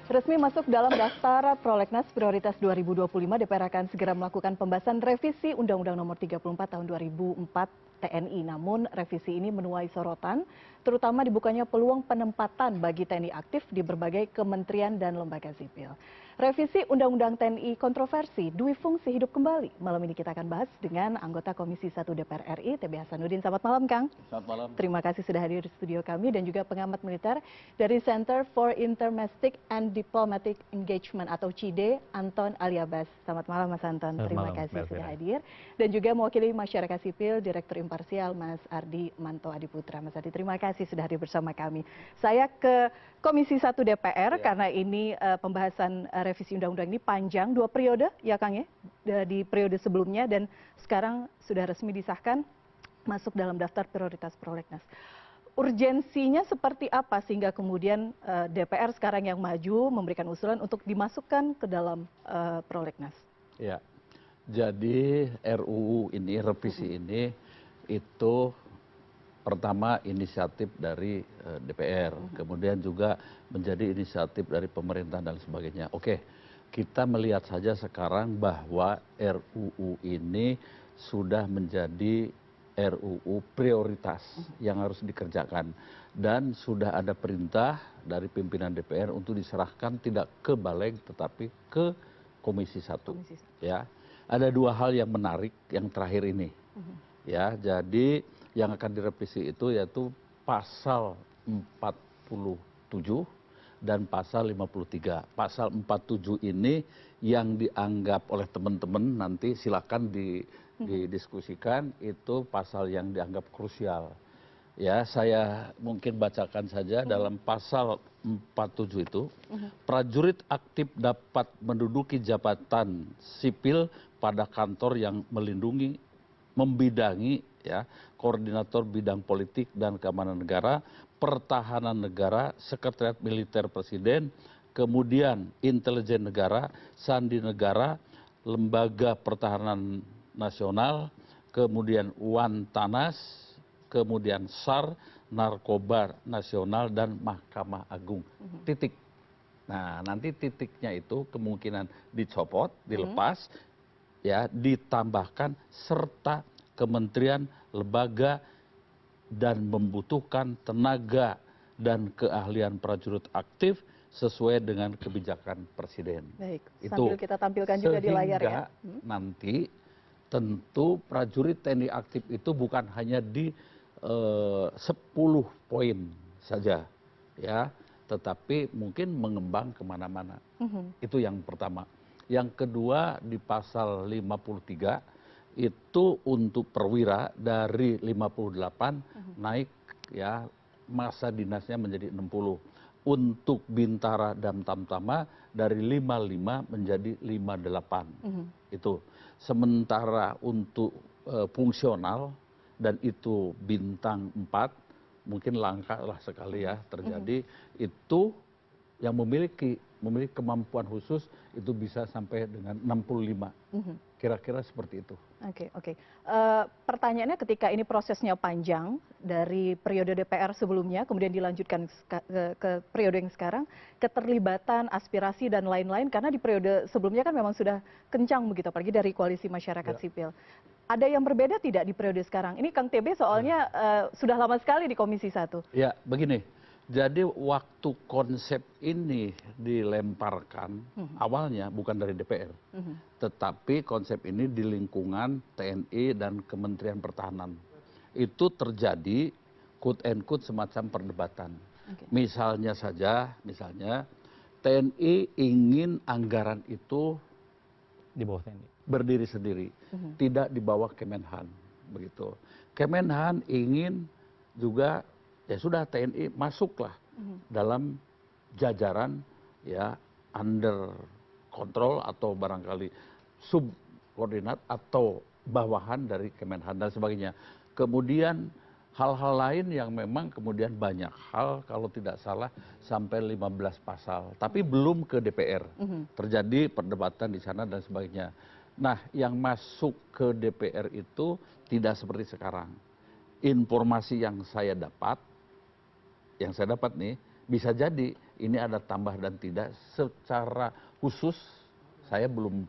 Resmi masuk dalam daftar Prolegnas Prioritas 2025, DPR akan segera melakukan pembahasan revisi Undang-Undang Nomor 34 Tahun 2004 TNI. Namun revisi ini menuai sorotan, terutama dibukanya peluang penempatan bagi TNI aktif di berbagai kementerian dan lembaga sipil. Revisi Undang-Undang TNI kontroversi, dui fungsi hidup kembali. Malam ini kita akan bahas dengan anggota Komisi 1 DPR RI, TB Hasanuddin. Selamat malam, Kang. Selamat malam. Terima kasih sudah hadir di studio kami, dan juga pengamat militer dari Center for Intermestic and Diplomatic Engagement atau CIDE, Anton Aliabas. Selamat malam, Mas Anton. Terima kasih sudah hadir. Dan juga mewakili masyarakat sipil, Direktur Imparsial, Mas Ardi Manto Adiputra. Mas Ardi, terima kasih sudah hadir bersama kami. Saya ke Komisi 1 DPR karena ini pembahasan revisi undang-undang ini panjang, 2 periode ya Kang ya, di periode sebelumnya dan sekarang sudah resmi disahkan masuk dalam daftar prioritas prolegnas. Urgensinya seperti apa sehingga kemudian DPR sekarang yang maju memberikan usulan untuk dimasukkan ke dalam prolegnas? Ya, jadi RUU ini, revisi ini itu pertama inisiatif dari DPR, kemudian juga menjadi inisiatif dari pemerintah dan sebagainya. Oke, kita melihat saja sekarang bahwa RUU ini sudah menjadi RUU prioritas yang harus dikerjakan dan sudah ada perintah dari pimpinan DPR untuk diserahkan tidak ke Baleg tetapi ke Komisi 1. Ya, ada 2 hal yang menarik yang terakhir ini. Ya, jadi yang akan direvisi itu yaitu pasal 47 dan pasal 53. Pasal 47 ini yang dianggap oleh teman-teman nanti silakan didiskusikan, itu pasal yang dianggap krusial. Ya, saya mungkin bacakan saja dalam pasal 47 itu, prajurit aktif dapat menduduki jabatan sipil pada kantor yang melindungi, membidangi ya, koordinator bidang politik dan keamanan negara, pertahanan negara, sekretariat militer presiden, kemudian intelijen negara, sandi negara, lembaga pertahanan nasional, kemudian Wantanas, kemudian SAR, narkoba nasional dan Mahkamah Agung. Titik. Nah, nanti titiknya itu kemungkinan dicopot, dilepas, ya, ditambahkan serta kementerian, lembaga, dan membutuhkan tenaga dan keahlian prajurit aktif sesuai dengan kebijakan presiden. Baik, sambil kita tampilkan juga di layar ya. Nanti tentu prajurit TNI aktif itu bukan hanya di 10 poin saja, ya, tetapi mungkin mengembang kemana-mana. Itu yang pertama. Yang kedua, di pasal 53 itu untuk perwira dari 58 naik ya masa dinasnya menjadi 60. Untuk bintara dan tamtama dari 55 menjadi 58. Itu. Sementara untuk fungsional dan itu bintang 4 mungkin langka lah sekali ya terjadi, itu yang memiliki kemampuan khusus itu bisa sampai dengan 65. Kira-kira seperti itu. Oke. Pertanyaannya, ketika ini prosesnya panjang dari periode DPR sebelumnya, kemudian dilanjutkan ke periode yang sekarang, keterlibatan, aspirasi dan lain-lain, karena di periode sebelumnya kan memang sudah kencang begitu, apalagi dari koalisi masyarakat sipil. Ada yang berbeda tidak di periode sekarang? Ini Kang TB soalnya sudah lama sekali di Komisi 1. Ya, begini. Jadi waktu konsep ini dilemparkan, awalnya bukan dari DPR, tetapi konsep ini di lingkungan TNI dan Kementerian Pertahanan. Itu terjadi quote and quote semacam perdebatan. Misalnya TNI ingin anggaran itu di bawah TNI, berdiri sendiri, tidak di bawah Kemenhan, begitu. Kemenhan ingin juga, ya sudah, TNI masuklah dalam jajaran ya under kontrol atau barangkali subordinat atau bawahan dari Kemenhan dan sebagainya. Kemudian hal-hal lain yang memang kemudian banyak hal, kalau tidak salah sampai 15 pasal, tapi belum ke DPR. Terjadi perdebatan di sana dan sebagainya. Nah, yang masuk ke DPR itu tidak seperti sekarang. Informasi yang saya dapat nih bisa jadi ini ada tambah dan tidak. Secara khusus saya belum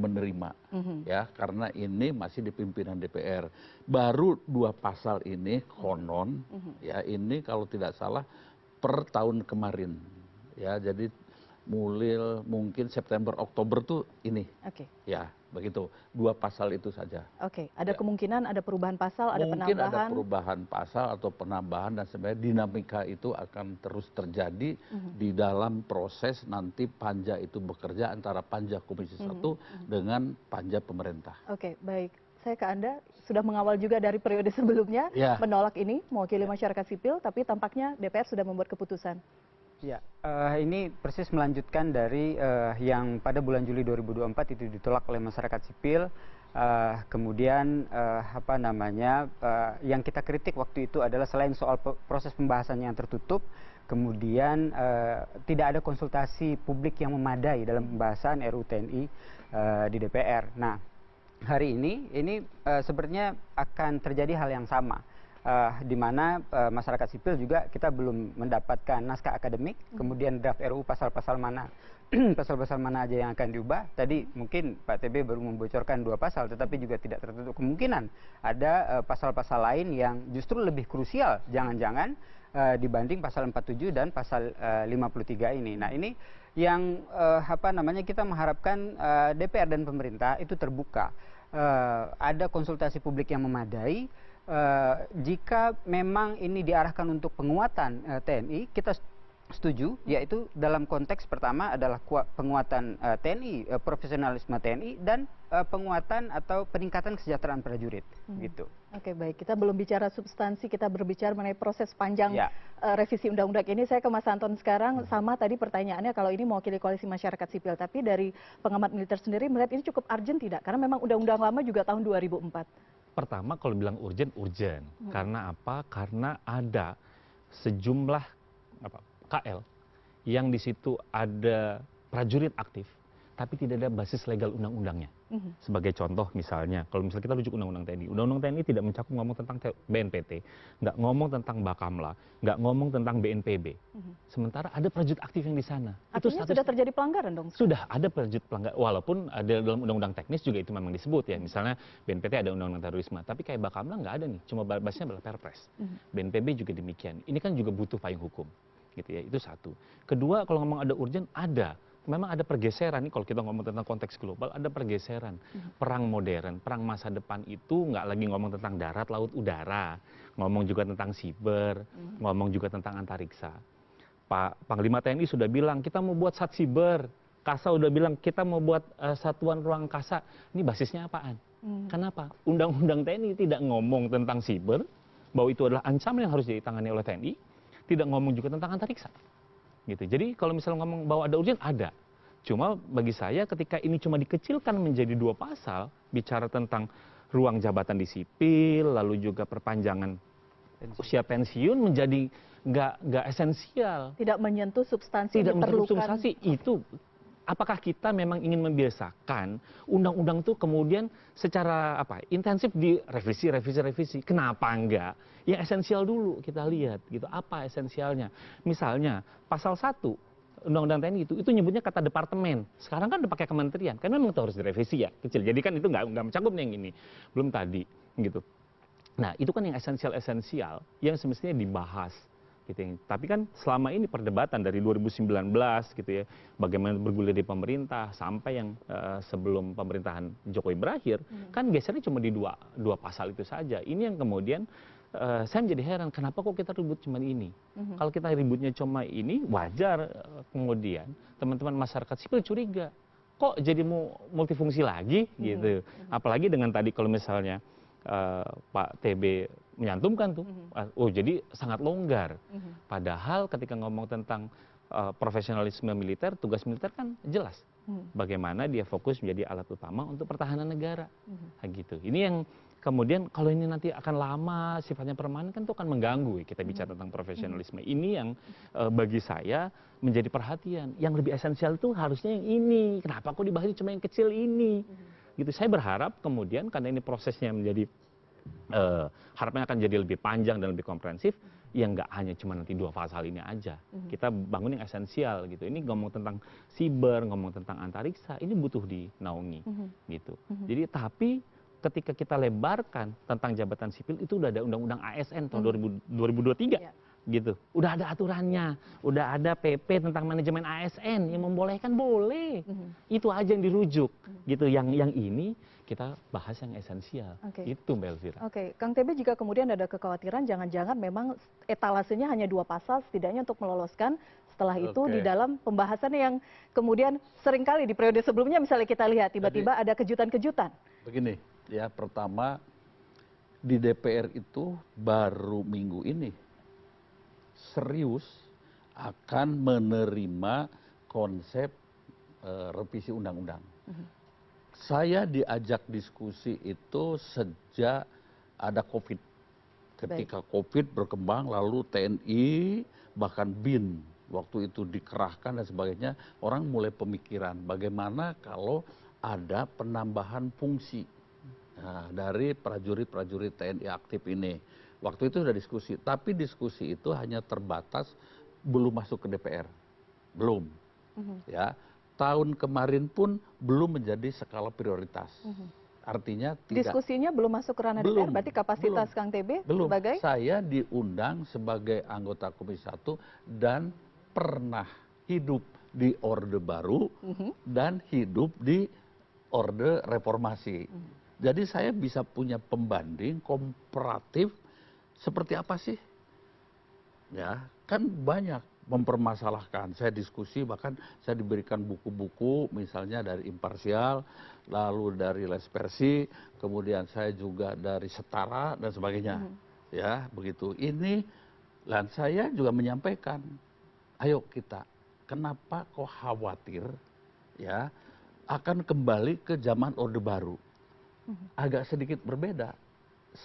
menerima ya, karena ini masih di pimpinan DPR. Baru 2 pasal ini konon ya, ini kalau tidak salah per tahun kemarin ya, jadi mulai mungkin September Oktober tuh ini ya, begitu 2 pasal itu saja. Ada kemungkinan ada perubahan pasal, ada mungkin penambahan. ada perubahan pasal atau penambahan, dan sebenarnya dinamika itu akan terus terjadi di dalam proses nanti panja itu bekerja antara panja Komisi 1 dengan panja pemerintah. Baik. Saya ke Anda, sudah mengawal juga dari periode sebelumnya menolak ini, mewakili masyarakat sipil, tapi tampaknya DPR sudah membuat keputusan. Ya, ini persis melanjutkan dari yang pada bulan Juli 2024 itu ditolak oleh masyarakat sipil. Kemudian yang kita kritik waktu itu adalah selain soal proses pembahasan yang tertutup, kemudian tidak ada konsultasi publik yang memadai dalam pembahasan RUU TNI di DPR. Nah, hari ini sepertinya akan terjadi hal yang sama. Di mana masyarakat sipil juga kita belum mendapatkan naskah akademik, kemudian draft RUU pasal-pasal mana aja yang akan diubah. Tadi mungkin Pak TB baru membocorkan 2 pasal, tetapi juga tidak tertutup kemungkinan ada pasal-pasal lain yang justru lebih krusial, jangan-jangan dibanding pasal 47 dan pasal 53 ini. Nah, ini yang kita mengharapkan DPR dan pemerintah itu terbuka, ada konsultasi publik yang memadai. Jika memang ini diarahkan untuk penguatan TNI, kita setuju, yaitu dalam konteks pertama adalah penguatan TNI, profesionalisme TNI, dan penguatan atau peningkatan kesejahteraan prajurit. Gitu. Baik, kita belum bicara substansi, kita berbicara mengenai proses panjang revisi undang-undang ini. Saya ke Mas Anton sekarang, sama tadi pertanyaannya kalau ini mewakili koalisi masyarakat sipil, tapi dari pengamat militer sendiri melihat ini cukup urgent tidak? Karena memang undang-undang lama juga tahun 2004. Pertama, kalau bilang urgent. Karena apa? Karena ada sejumlah KL yang di situ ada prajurit aktif, tapi tidak ada basis legal undang-undangnya. Sebagai contoh misalnya, kalau misalnya kita rujuk Undang-Undang TNI. Undang-Undang TNI tidak mencakup ngomong tentang BNPT, nggak ngomong tentang Bakamla, nggak ngomong tentang BNPB. Sementara ada prajurit aktif yang di sana. Artinya sudah terjadi pelanggaran dong? Sudah ada prajurit pelanggaran, walaupun ada dalam Undang-Undang teknis juga itu memang disebut ya. Misalnya BNPT ada Undang-Undang terorisme, tapi kayak Bakamla nggak ada nih, cuma basisnya adalah Perpres. BNPB juga demikian. Ini kan juga butuh payung hukum. Gitu ya, itu satu. Kedua, kalau ngomong ada urgent, memang ada pergeseran nih, kalau kita ngomong tentang konteks global, ada pergeseran. Perang modern, perang masa depan itu nggak lagi ngomong tentang darat, laut, udara. Ngomong juga tentang siber, ngomong juga tentang antariksa. Pak Panglima TNI sudah bilang, kita mau buat sat siber. Kasa udah bilang, kita mau buat satuan ruang angkasa. Ini basisnya apaan? Kenapa? Undang-undang TNI tidak ngomong tentang siber, bahwa itu adalah ancaman yang harus ditangani oleh TNI. Tidak ngomong juga tentang antariksa. Gitu. Jadi kalau misalnya ngomong bahwa ada urgent, ada. Cuma bagi saya ketika ini cuma dikecilkan menjadi 2 pasal, bicara tentang ruang jabatan di sipil, lalu juga perpanjangan usia pensiun menjadi nggak esensial. Tidak menyentuh substansi yang diperlukan. Tidak menyentuh substansi itu. Apakah kita memang ingin membiasakan undang-undang itu kemudian secara intensif direvisi? Kenapa enggak? Yang esensial dulu kita lihat gitu. Apa esensialnya? Misalnya pasal 1 Undang-Undang TNI itu nyebutnya kata departemen. Sekarang kan udah pakai kementerian. Kan memang itu harus direvisi ya, kecil. Jadi kan itu nggak mencakup yang ini. Belum tadi gitu. Nah, itu kan yang esensial yang semestinya dibahas. Gitu. Tapi kan selama ini perdebatan dari 2019 gitu ya, bagaimana bergulir di pemerintah sampai yang sebelum pemerintahan Jokowi berakhir, kan gesernya cuma di dua pasal itu saja. Ini yang kemudian saya menjadi heran, kenapa kok kita ribut cuma ini? Kalau kita ributnya cuma ini, wajar kemudian teman-teman masyarakat sipil curiga, kok jadi mau multifungsi lagi gitu. Apalagi dengan tadi kalau misalnya Pak TB menyantumkan tuh, jadi sangat longgar. Padahal ketika ngomong tentang profesionalisme militer, tugas militer kan jelas. Bagaimana dia fokus menjadi alat utama untuk pertahanan negara. Gitu. Ini yang kemudian kalau ini nanti akan lama, sifatnya permanen kan itu akan mengganggu. Kita bicara tentang profesionalisme. Ini yang bagi saya menjadi perhatian. Yang lebih esensial itu harusnya yang ini. Kenapa kok dibahas cuma yang kecil ini? Gitu. Saya berharap kemudian karena ini prosesnya menjadi harapannya akan jadi lebih panjang dan lebih komprehensif, yang nggak hanya cuma nanti 2 pasal ini aja. Kita bangun yang esensial gitu. Ini ngomong tentang siber, ngomong tentang antariksa, ini butuh dinaungi gitu. Jadi tapi ketika kita lebarkan tentang jabatan sipil itu udah ada undang-undang ASN tahun 2023 gitu. Udah ada aturannya, udah ada PP tentang manajemen ASN yang membolehkan boleh. Itu aja yang dirujuk gitu. Yang ini kita bahas yang esensial. Itu Mbak Elvira. Oke, Kang TB, jika kemudian ada kekhawatiran jangan-jangan memang etalasenya hanya 2 pasal setidaknya untuk meloloskan, setelah itu di dalam pembahasan yang kemudian seringkali di periode sebelumnya misalnya kita lihat tiba-tiba ada kejutan-kejutan. Begini, ya pertama di DPR itu baru minggu ini serius akan menerima konsep revisi undang-undang. Saya diajak diskusi itu sejak ada COVID. Ketika COVID berkembang, lalu TNI, bahkan BIN, waktu itu dikerahkan dan sebagainya, orang mulai pemikiran bagaimana kalau ada penambahan fungsi dari prajurit-prajurit TNI aktif ini. Waktu itu sudah diskusi, tapi diskusi itu hanya terbatas belum masuk ke DPR, belum. Ya, tahun kemarin pun belum menjadi skala prioritas. Artinya tidak. Diskusinya belum masuk ke ranah DPR, berarti kapasitas Kang TB sebagai? Saya diundang sebagai anggota Komisi 1 dan pernah hidup di Orde Baru dan hidup di Orde Reformasi. Jadi saya bisa punya pembanding komparatif seperti apa sih? Ya, kan banyak mempermasalahkan. Saya diskusi, bahkan saya diberikan buku-buku misalnya dari Imparsial, lalu dari Les Persi, kemudian saya juga dari Setara dan sebagainya. Ya, begitu. Ini dan saya juga menyampaikan, ayo kita, kenapa kok khawatir ya akan kembali ke zaman Orde Baru? Agak sedikit berbeda.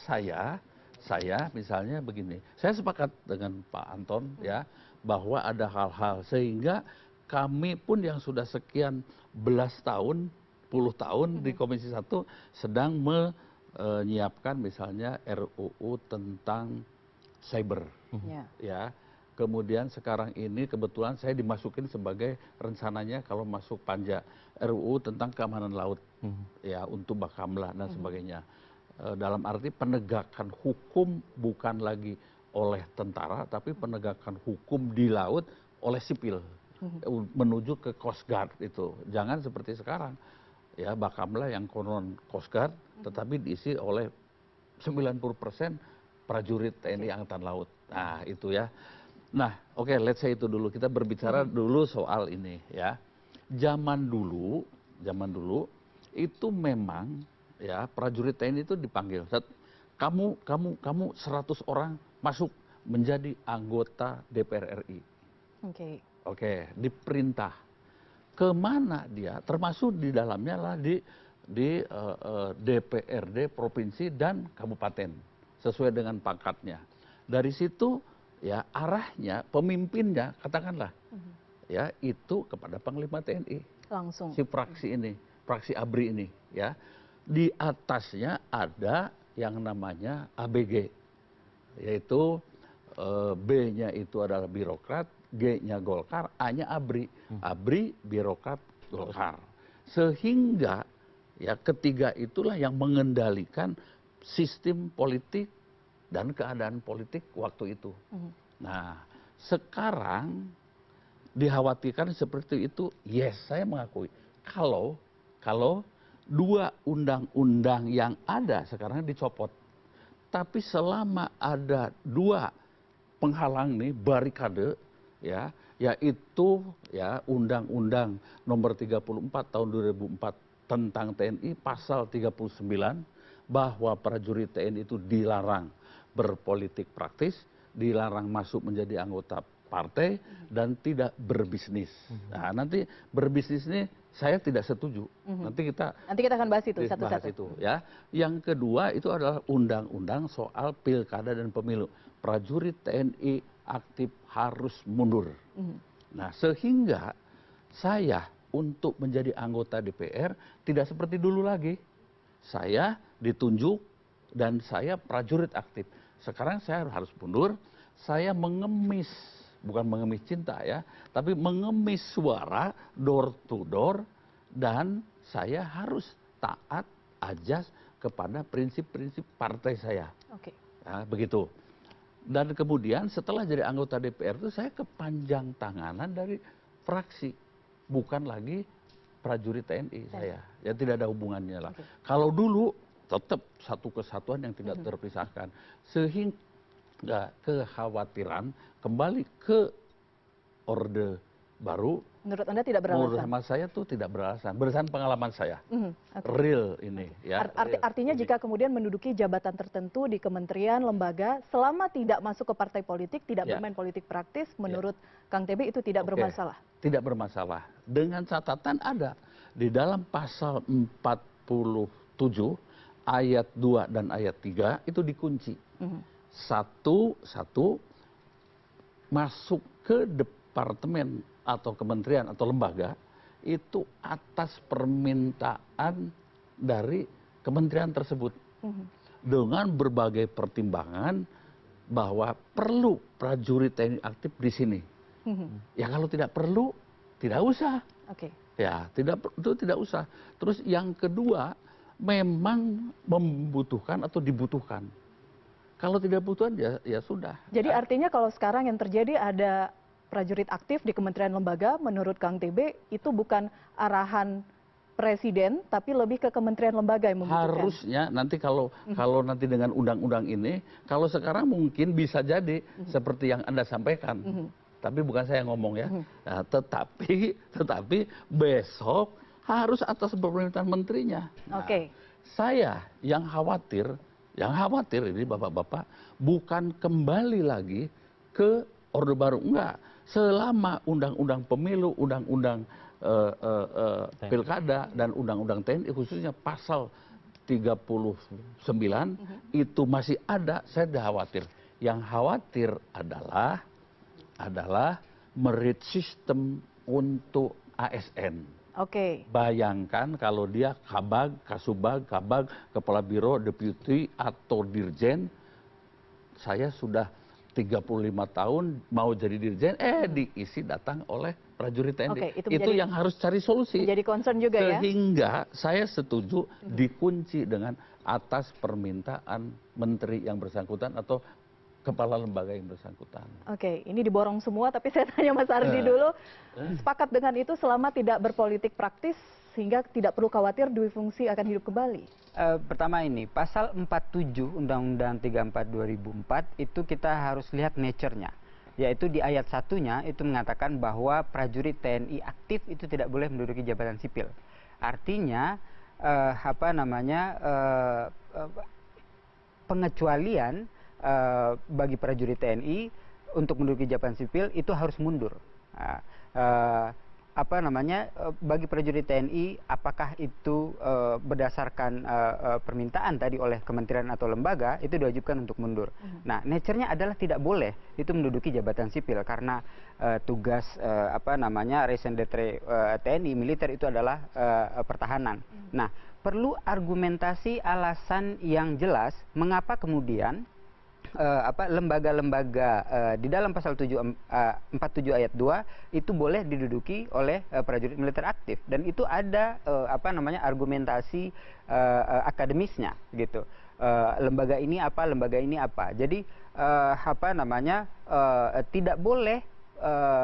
Saya misalnya begini, saya sepakat dengan Pak Anton ya, bahwa ada hal-hal sehingga kami pun yang sudah sekian belas tahun, 10 tahun di Komisi 1 sedang menyiapkan misalnya RUU tentang cyber. Ya. Kemudian sekarang ini kebetulan saya dimasukin sebagai rencananya kalau masuk Panja RUU tentang keamanan laut. Ya, untuk Bakamla dan sebagainya. Dalam arti penegakan hukum bukan lagi oleh tentara, tapi penegakan hukum di laut oleh sipil menuju ke Coast Guard itu. Jangan seperti sekarang, ya Bakamla yang konon Coast Guard, tetapi diisi oleh 90% prajurit TNI Angkatan Laut. Nah itu ya. Nah oke, let's say itu dulu. Kita berbicara dulu soal ini ya. Zaman dulu itu memang ya prajurit TNI itu dipanggil. Kamu 100 orang masuk menjadi anggota DPR RI. Oke, diperintah. Kemana dia? Termasuk di dalamnya lah di DPRD provinsi dan kabupaten sesuai dengan pangkatnya. Dari situ ya arahnya pemimpinnya katakanlah ya itu kepada Panglima TNI. Langsung. Si fraksi ini, fraksi ABRI ini ya. Di atasnya ada yang namanya ABG, yaitu B-nya itu adalah birokrat, G-nya Golkar, A-nya ABRI. ABRI, birokrat, Golkar. Sehingga ya ketiga itulah yang mengendalikan sistem politik dan keadaan politik waktu itu. Nah, sekarang dikhawatirkan seperti itu, yes, saya mengakui. Kalau 2 undang-undang yang ada sekarang dicopot. Tapi selama ada 2 penghalang nih, barikade, ya, yaitu ya Undang-Undang Nomor 34 Tahun 2004 tentang TNI, Pasal 39, bahwa prajurit TNI itu dilarang berpolitik praktis, dilarang masuk menjadi anggota partai, dan tidak berbisnis. Nah, nanti berbisnis ini saya tidak setuju. Nanti kita akan bahas itu satu-satu. Ya. Yang kedua itu adalah undang-undang soal pilkada dan pemilu. Prajurit TNI aktif harus mundur. Nah, sehingga saya untuk menjadi anggota DPR tidak seperti dulu lagi. Saya ditunjuk dan saya prajurit aktif. Sekarang saya harus mundur saya mengemis, bukan mengemis cinta ya, tapi mengemis suara door to door, dan saya harus taat ajas kepada prinsip-prinsip partai saya. Oke. Ya, begitu. Dan kemudian setelah jadi anggota DPR itu saya kepanjang tanganan dari fraksi, bukan lagi prajurit TNI saya. Ya tidak ada hubungannya lah. Oke. Kalau dulu tetap satu kesatuan yang tidak terpisahkan, sehingga kekhawatiran kembali ke Orde Baru. Menurut Anda tidak Menurut beralasan? hemat saya tuh tidak beralasan. Berdasarkan pengalaman saya, Oke. real ini. Ya, real. Artinya jika kemudian menduduki jabatan tertentu di kementerian, lembaga, selama tidak masuk ke partai politik, tidak Ya. bermain politik praktis, menurut Kang TB itu tidak Oke, bermasalah? tidak bermasalah. Dengan catatan ada di dalam pasal 47 ayat 2 dan ayat 3 itu dikunci. Satu masuk ke departemen atau kementerian atau lembaga itu atas permintaan dari kementerian tersebut. Dengan berbagai pertimbangan bahwa perlu prajurit TNI aktif di sini. Ya kalau tidak perlu, tidak usah. Oke. Ya, itu tidak usah. Terus yang kedua, memang membutuhkan atau dibutuhkan. Kalau tidak butuhan ya sudah. Jadi artinya kalau sekarang yang terjadi ada prajurit aktif di kementerian lembaga, menurut Kang TB itu bukan arahan presiden, tapi lebih ke kementerian lembaga yang membutuhkan. Harusnya nanti kalau nanti dengan undang-undang ini, kalau sekarang mungkin bisa jadi seperti yang Anda sampaikan. Tapi bukan saya yang ngomong ya. Nah, tetapi besok harus atas permintaan menterinya. Nah, Oke. saya yang khawatir ini bapak-bapak, bukan kembali lagi ke Orde Baru, enggak. Selama undang-undang pemilu, undang-undang pilkada dan undang-undang TNI khususnya pasal 39 itu masih ada, saya tidak khawatir. Yang khawatir adalah merit system untuk ASN. Oke. Bayangkan kalau dia kabag, kasubag, kabag, kepala biro, deputi atau dirjen, saya sudah 35 tahun mau jadi dirjen, diisi datang oleh prajurit TNI. Oke, itu yang harus cari solusi. Menjadi concern juga ya. Sehingga saya setuju dikunci dengan atas permintaan menteri yang bersangkutan atau kepala lembaga yang bersangkutan. Oke, ini diborong semua, tapi saya tanya Mas Ardi dulu. Sepakat dengan itu selama tidak berpolitik praktis, sehingga tidak perlu khawatir dui fungsi akan hidup kembali? Pertama ini, pasal 47 Undang-Undang 34 2004 itu kita harus lihat nature-nya. Yaitu di ayat 1-nya itu mengatakan bahwa prajurit TNI aktif itu tidak boleh menduduki jabatan sipil. Artinya, pengecualian bagi prajurit TNI untuk menduduki jabatan sipil itu harus mundur. Bagi prajurit TNI, apakah itu berdasarkan permintaan tadi oleh kementerian atau lembaga, itu diwajibkan untuk mundur. Nah, nature-nya adalah tidak boleh itu menduduki jabatan sipil karena tugas raison d'être TNI militer itu adalah pertahanan. Nah, perlu argumentasi alasan yang jelas mengapa kemudian lembaga-lembaga di dalam pasal 47 ayat 2 itu boleh diduduki oleh prajurit militer aktif, dan itu ada argumentasi akademisnya gitu. Lembaga ini apa. Jadi tidak boleh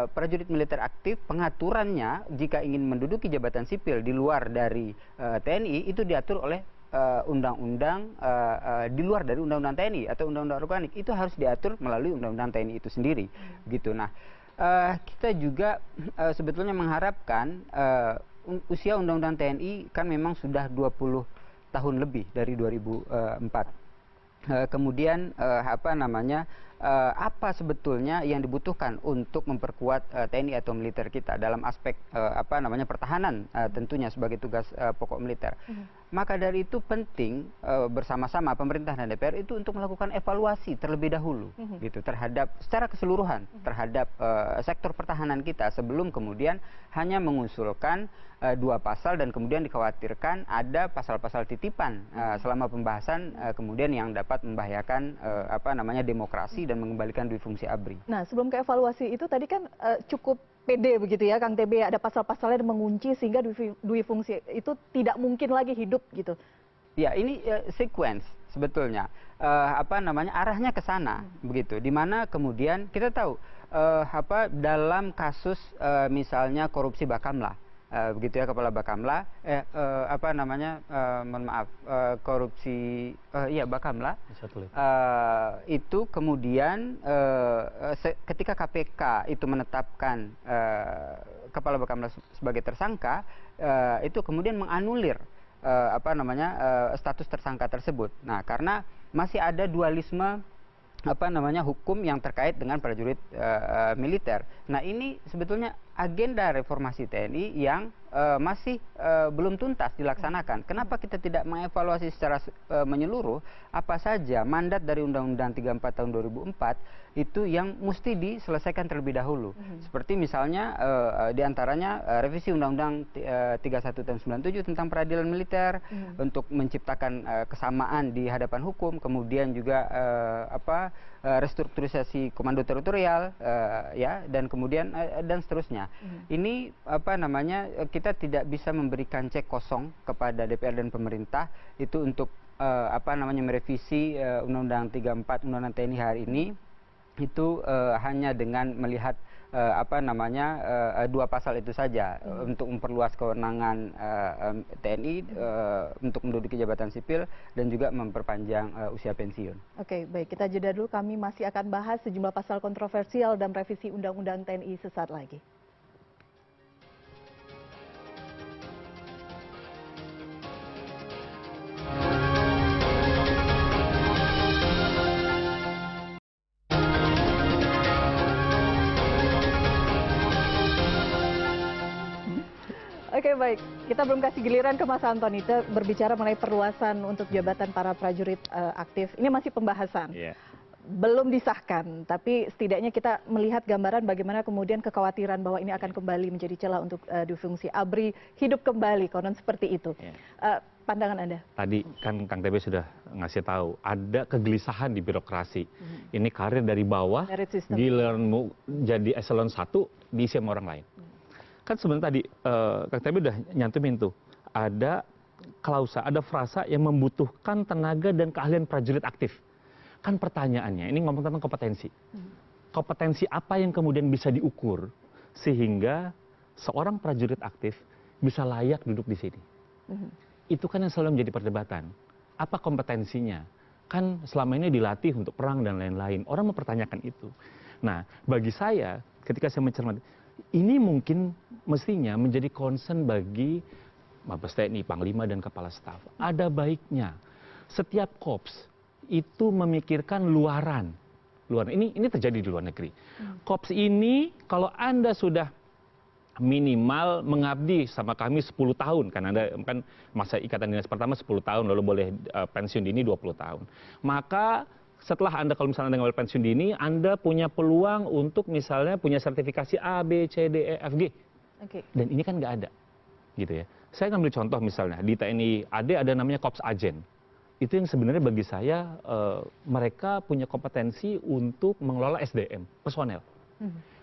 prajurit militer aktif, pengaturannya jika ingin menduduki jabatan sipil di luar dari TNI itu diatur oleh undang-undang di luar dari undang-undang TNI atau undang-undang organik, itu harus diatur melalui undang-undang TNI itu sendiri gitu. Nah, kita juga sebetulnya mengharapkan usia undang-undang TNI kan memang sudah 20 tahun lebih dari 2004. Kemudian apa sebetulnya yang dibutuhkan untuk memperkuat TNI atau militer kita dalam aspek pertahanan tentunya sebagai tugas pokok militer. maka dari itu penting bersama-sama pemerintah dan DPR itu untuk melakukan evaluasi terlebih dahulu gitu terhadap secara keseluruhan terhadap sektor pertahanan kita sebelum kemudian hanya mengusulkan 2 pasal dan kemudian dikhawatirkan ada pasal-pasal titipan selama pembahasan kemudian yang dapat membahayakan demokrasi dan mengembalikan dui fungsi ABRI. Nah, sebelum ke evaluasi itu tadi kan cukup pede begitu ya Kang TB, ada pasal-pasalnya yang mengunci sehingga dui fungsi itu tidak mungkin lagi hidup gitu. Ya, ini sequence sebetulnya arahnya ke sana begitu. Di mana kemudian kita tahu dalam kasus misalnya korupsi Bakamla begitu ya, kepala Bakamla korupsi Bakamla itu kemudian ketika KPK itu menetapkan kepala Bakamla sebagai tersangka itu kemudian menganulir status tersangka tersebut. Nah, karena masih ada dualisme hukum yang terkait dengan prajurit militer. Nah, ini sebetulnya agenda reformasi TNI yang masih belum tuntas dilaksanakan. Kenapa kita tidak mengevaluasi secara menyeluruh apa saja mandat dari Undang-Undang 34 tahun 2004 itu yang mesti diselesaikan terlebih dahulu. Seperti misalnya diantaranya revisi Undang-Undang 31 tahun 97 tentang peradilan militer untuk menciptakan kesamaan di hadapan hukum, kemudian juga restrukturisasi komando teritorial dan kemudian dan seterusnya. Ini kita tidak bisa memberikan cek kosong kepada DPR dan pemerintah itu untuk merevisi Undang-Undang 34 Undang-Undang TNI hari ini itu hanya dengan melihat 2 pasal itu saja untuk memperluas kewenangan TNI untuk menduduki jabatan sipil dan juga memperpanjang usia pensiun. Oke, baik, kita jeda dulu. Kami masih akan bahas sejumlah pasal kontroversial dan revisi Undang-Undang TNI sesaat lagi. Oke, baik, kita belum kasih giliran ke Mas Antonita berbicara mengenai perluasan untuk jabatan para prajurit aktif. Ini masih pembahasan, belum disahkan, tapi setidaknya kita melihat gambaran bagaimana kemudian kekhawatiran bahwa ini akan kembali menjadi celah untuk dui fungsi ABRI hidup kembali, konon seperti itu. Pandangan Anda? Tadi kan Kang TB sudah ngasih tahu, ada kegelisahan di birokrasi. Ini karir dari bawah, giliran jadi eselon 1, diisi sama orang lain. Kan sebenarnya tadi Kang TB udah nyantumin tuh, ada klausa, ada frasa yang membutuhkan tenaga dan keahlian prajurit aktif. Kan pertanyaannya, ini ngomong tentang kompetensi. Kompetensi apa yang kemudian bisa diukur sehingga seorang prajurit aktif bisa layak duduk di sini? Itu kan yang selalu menjadi perdebatan. Apa kompetensinya? Kan selama ini dilatih untuk perang dan lain-lain. Orang mempertanyakan itu. Nah, bagi saya, ketika saya mencermati, ini mungkin mestinya menjadi concern bagi Mabes TNI, Panglima, dan Kepala Staf. Ada baiknya setiap korps itu memikirkan luaran. Ini terjadi di luar negeri. Korps ini kalau Anda sudah minimal mengabdi sama kami 10 tahun, kan Anda kan masa ikatan dinas pertama 10 tahun, lalu boleh pensiun dini 20 tahun. Maka setelah Anda kalau misalnya Anda ngambil pensiun dini, Anda punya peluang untuk misalnya punya sertifikasi A, B, C, D, E, F, G. Dan ini kan nggak ada. Gitu ya. Saya ngambil contoh misalnya, di TNI AD ada namanya Korps Ajen. Itu yang sebenarnya bagi saya, mereka punya kompetensi untuk mengelola SDM, personel.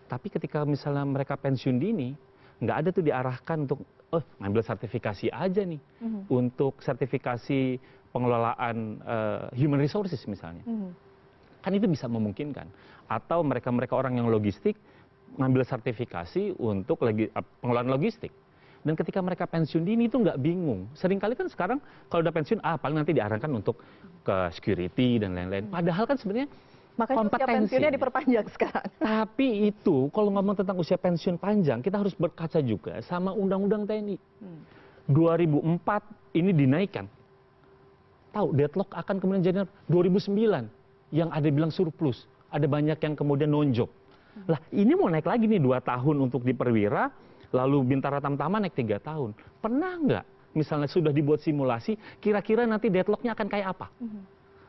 Tapi ketika misalnya mereka pensiun dini, nggak ada tuh diarahkan untuk, ngambil sertifikasi aja nih. Untuk sertifikasi pengelolaan human resources misalnya. Kan itu bisa memungkinkan. Atau mereka-mereka orang yang logistik ngambil sertifikasi untuk pengelolaan logistik. Dan ketika mereka pensiun dini itu nggak bingung. Seringkali kan sekarang kalau udah pensiun, paling nanti diarahkan untuk ke security dan lain-lain. Padahal kan sebenarnya makanya usia pensiunnya diperpanjang sekarang. Tapi itu kalau ngomong tentang usia pensiun panjang, kita harus berkaca juga sama Undang-Undang TNI. 2004 ini dinaikkan. Tahu deadlock akan kemudian jadi 2009 yang ada bilang surplus, ada banyak yang kemudian nonjok. Lah ini mau naik lagi nih 2 tahun untuk di perwira, lalu bintara tamtama naik 3 tahun. Pernah nggak misalnya sudah dibuat simulasi, kira-kira nanti deadlock-nya akan kayak apa?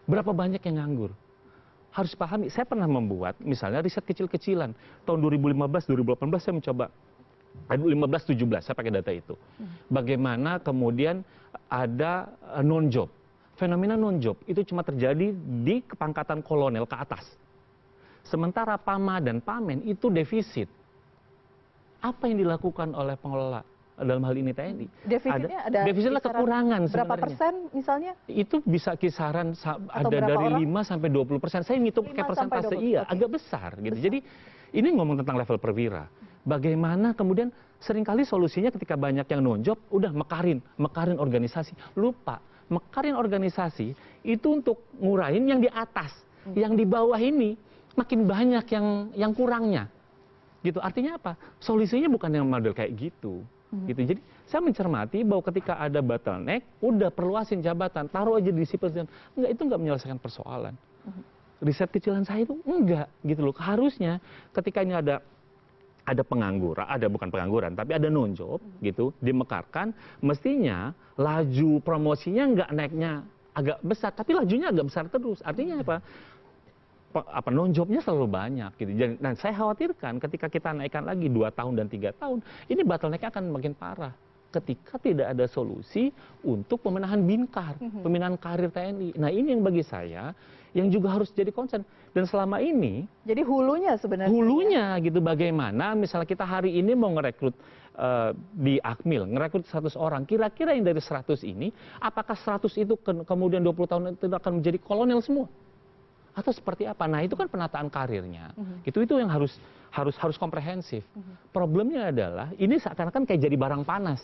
Berapa banyak yang nganggur? Harus pahami, saya pernah membuat misalnya riset kecil-kecilan. Tahun 2015-2018 saya mencoba, 15-17 saya pakai data itu. Bagaimana kemudian ada non-job. Fenomena non-job itu cuma terjadi di kepangkatan kolonel ke atas. Sementara PAMA dan PAMEN itu defisit. Apa yang dilakukan oleh pengelola dalam hal ini TNI? Defisitnya ada defisitnya kekurangan berapa sebenarnya. persen misalnya? Itu bisa kisaran ada dari orang? 5 sampai 20%. Saya ngitung 5 pakai sampai persentase, 20, iya, oke. agak besar gitu. Jadi ini ngomong tentang level perwira. Bagaimana kemudian seringkali solusinya ketika banyak yang non-job, udah mekarin organisasi. Lupa, mekarin organisasi itu untuk ngurahin yang di atas. Yang di bawah ini makin banyak yang kurangnya. Gitu. Artinya apa? Solusinya bukan yang model kayak gitu. Gitu. Jadi saya mencermati bahwa ketika ada bottleneck, udah perluasin jabatan, taruh aja di disiplin. Enggak, itu enggak menyelesaikan persoalan. Riset kecilan saya itu enggak gitu loh. Harusnya ketika ini ada pengangguran, bukan pengangguran, tapi ada non-job gitu, dimekarkan, mestinya laju promosinya enggak naiknya agak besar, tapi lajunya agak besar terus. Artinya apa? Non-jobnya selalu banyak gitu. Dan saya khawatirkan ketika kita naikkan lagi 2 tahun dan 3 tahun, ini bottleneck akan makin parah. Ketika tidak ada solusi untuk pemenahan binkar, peminahan karir TNI. Nah ini yang bagi saya yang juga harus jadi concern. Dan selama ini, jadi hulunya sebenarnya. Hulunya gitu, bagaimana misalnya kita hari ini mau ngerekrut di Akmil, ngerekrut 100 orang. Kira-kira yang dari 100 ini, apakah 100 itu kemudian 20 tahun itu akan menjadi kolonel semua? Atau seperti apa? Nah itu kan penataan karirnya. Itu yang harus komprehensif. Problemnya adalah ini seakan-akan kayak jadi barang panas.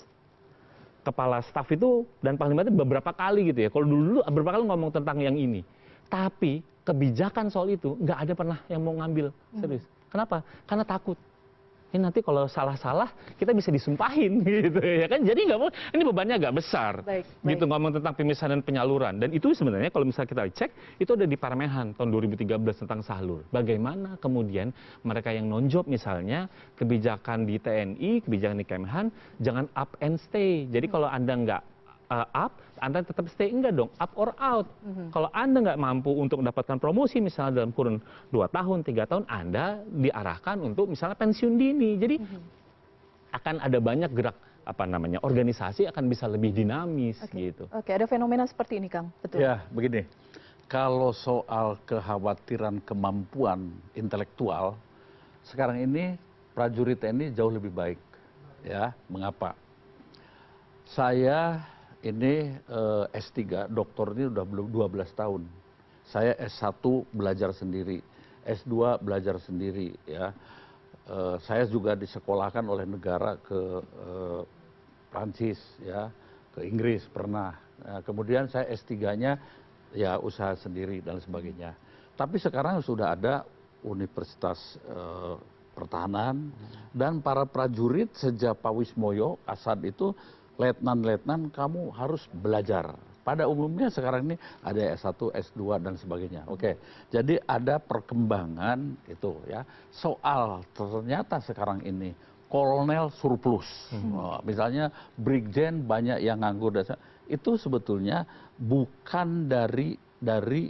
Kepala staf itu dan panglima itu beberapa kali gitu ya. Kalau dulu beberapa kali ngomong tentang yang ini. Tapi kebijakan soal itu nggak ada pernah yang mau ngambil serius. Kenapa? Karena takut. Ini nanti kalau salah-salah kita bisa disumpahin gitu ya kan. Jadi nggak mau, ini bebannya agak besar. Gitu ngomong tentang pemisahan dan penyaluran. Dan itu sebenarnya kalau misalnya kita cek, itu ada di Parmehan tahun 2013 tentang sahlur. Bagaimana kemudian mereka yang non-job misalnya, kebijakan di TNI, kebijakan di Kemhan, jangan up and stay. Jadi kalau Anda nggak up, Anda tetap stay, enggak dong, up or out. Kalau Anda nggak mampu untuk mendapatkan promosi misalnya dalam kurun 2 tahun, 3 tahun, Anda diarahkan untuk misalnya pensiun dini. Jadi akan ada banyak gerak organisasi akan bisa lebih dinamis gitu. Oke, ada fenomena seperti ini, Kang. Betul. Ya, begini. Kalau soal kekhawatiran kemampuan intelektual, sekarang ini prajurit TNI jauh lebih baik. Ya, mengapa? Saya ini S3, doktor ini udah 12 tahun. Saya S1 belajar sendiri, S2 belajar sendiri. Ya. Saya juga disekolahkan oleh negara ke Prancis, ya, ke Inggris pernah. Kemudian saya S3-nya ya usaha sendiri dan sebagainya. Tapi sekarang sudah ada Universitas Pertahanan dan para prajurit sejak Pak Wismoyo, Kasad itu letnan-letnan kamu harus belajar. Pada umumnya sekarang ini ada S1, S2 dan sebagainya. Oke. Jadi ada perkembangan itu ya. Soal ternyata sekarang ini kolonel surplus. Misalnya brigjen banyak yang nganggur dan itu sebetulnya bukan dari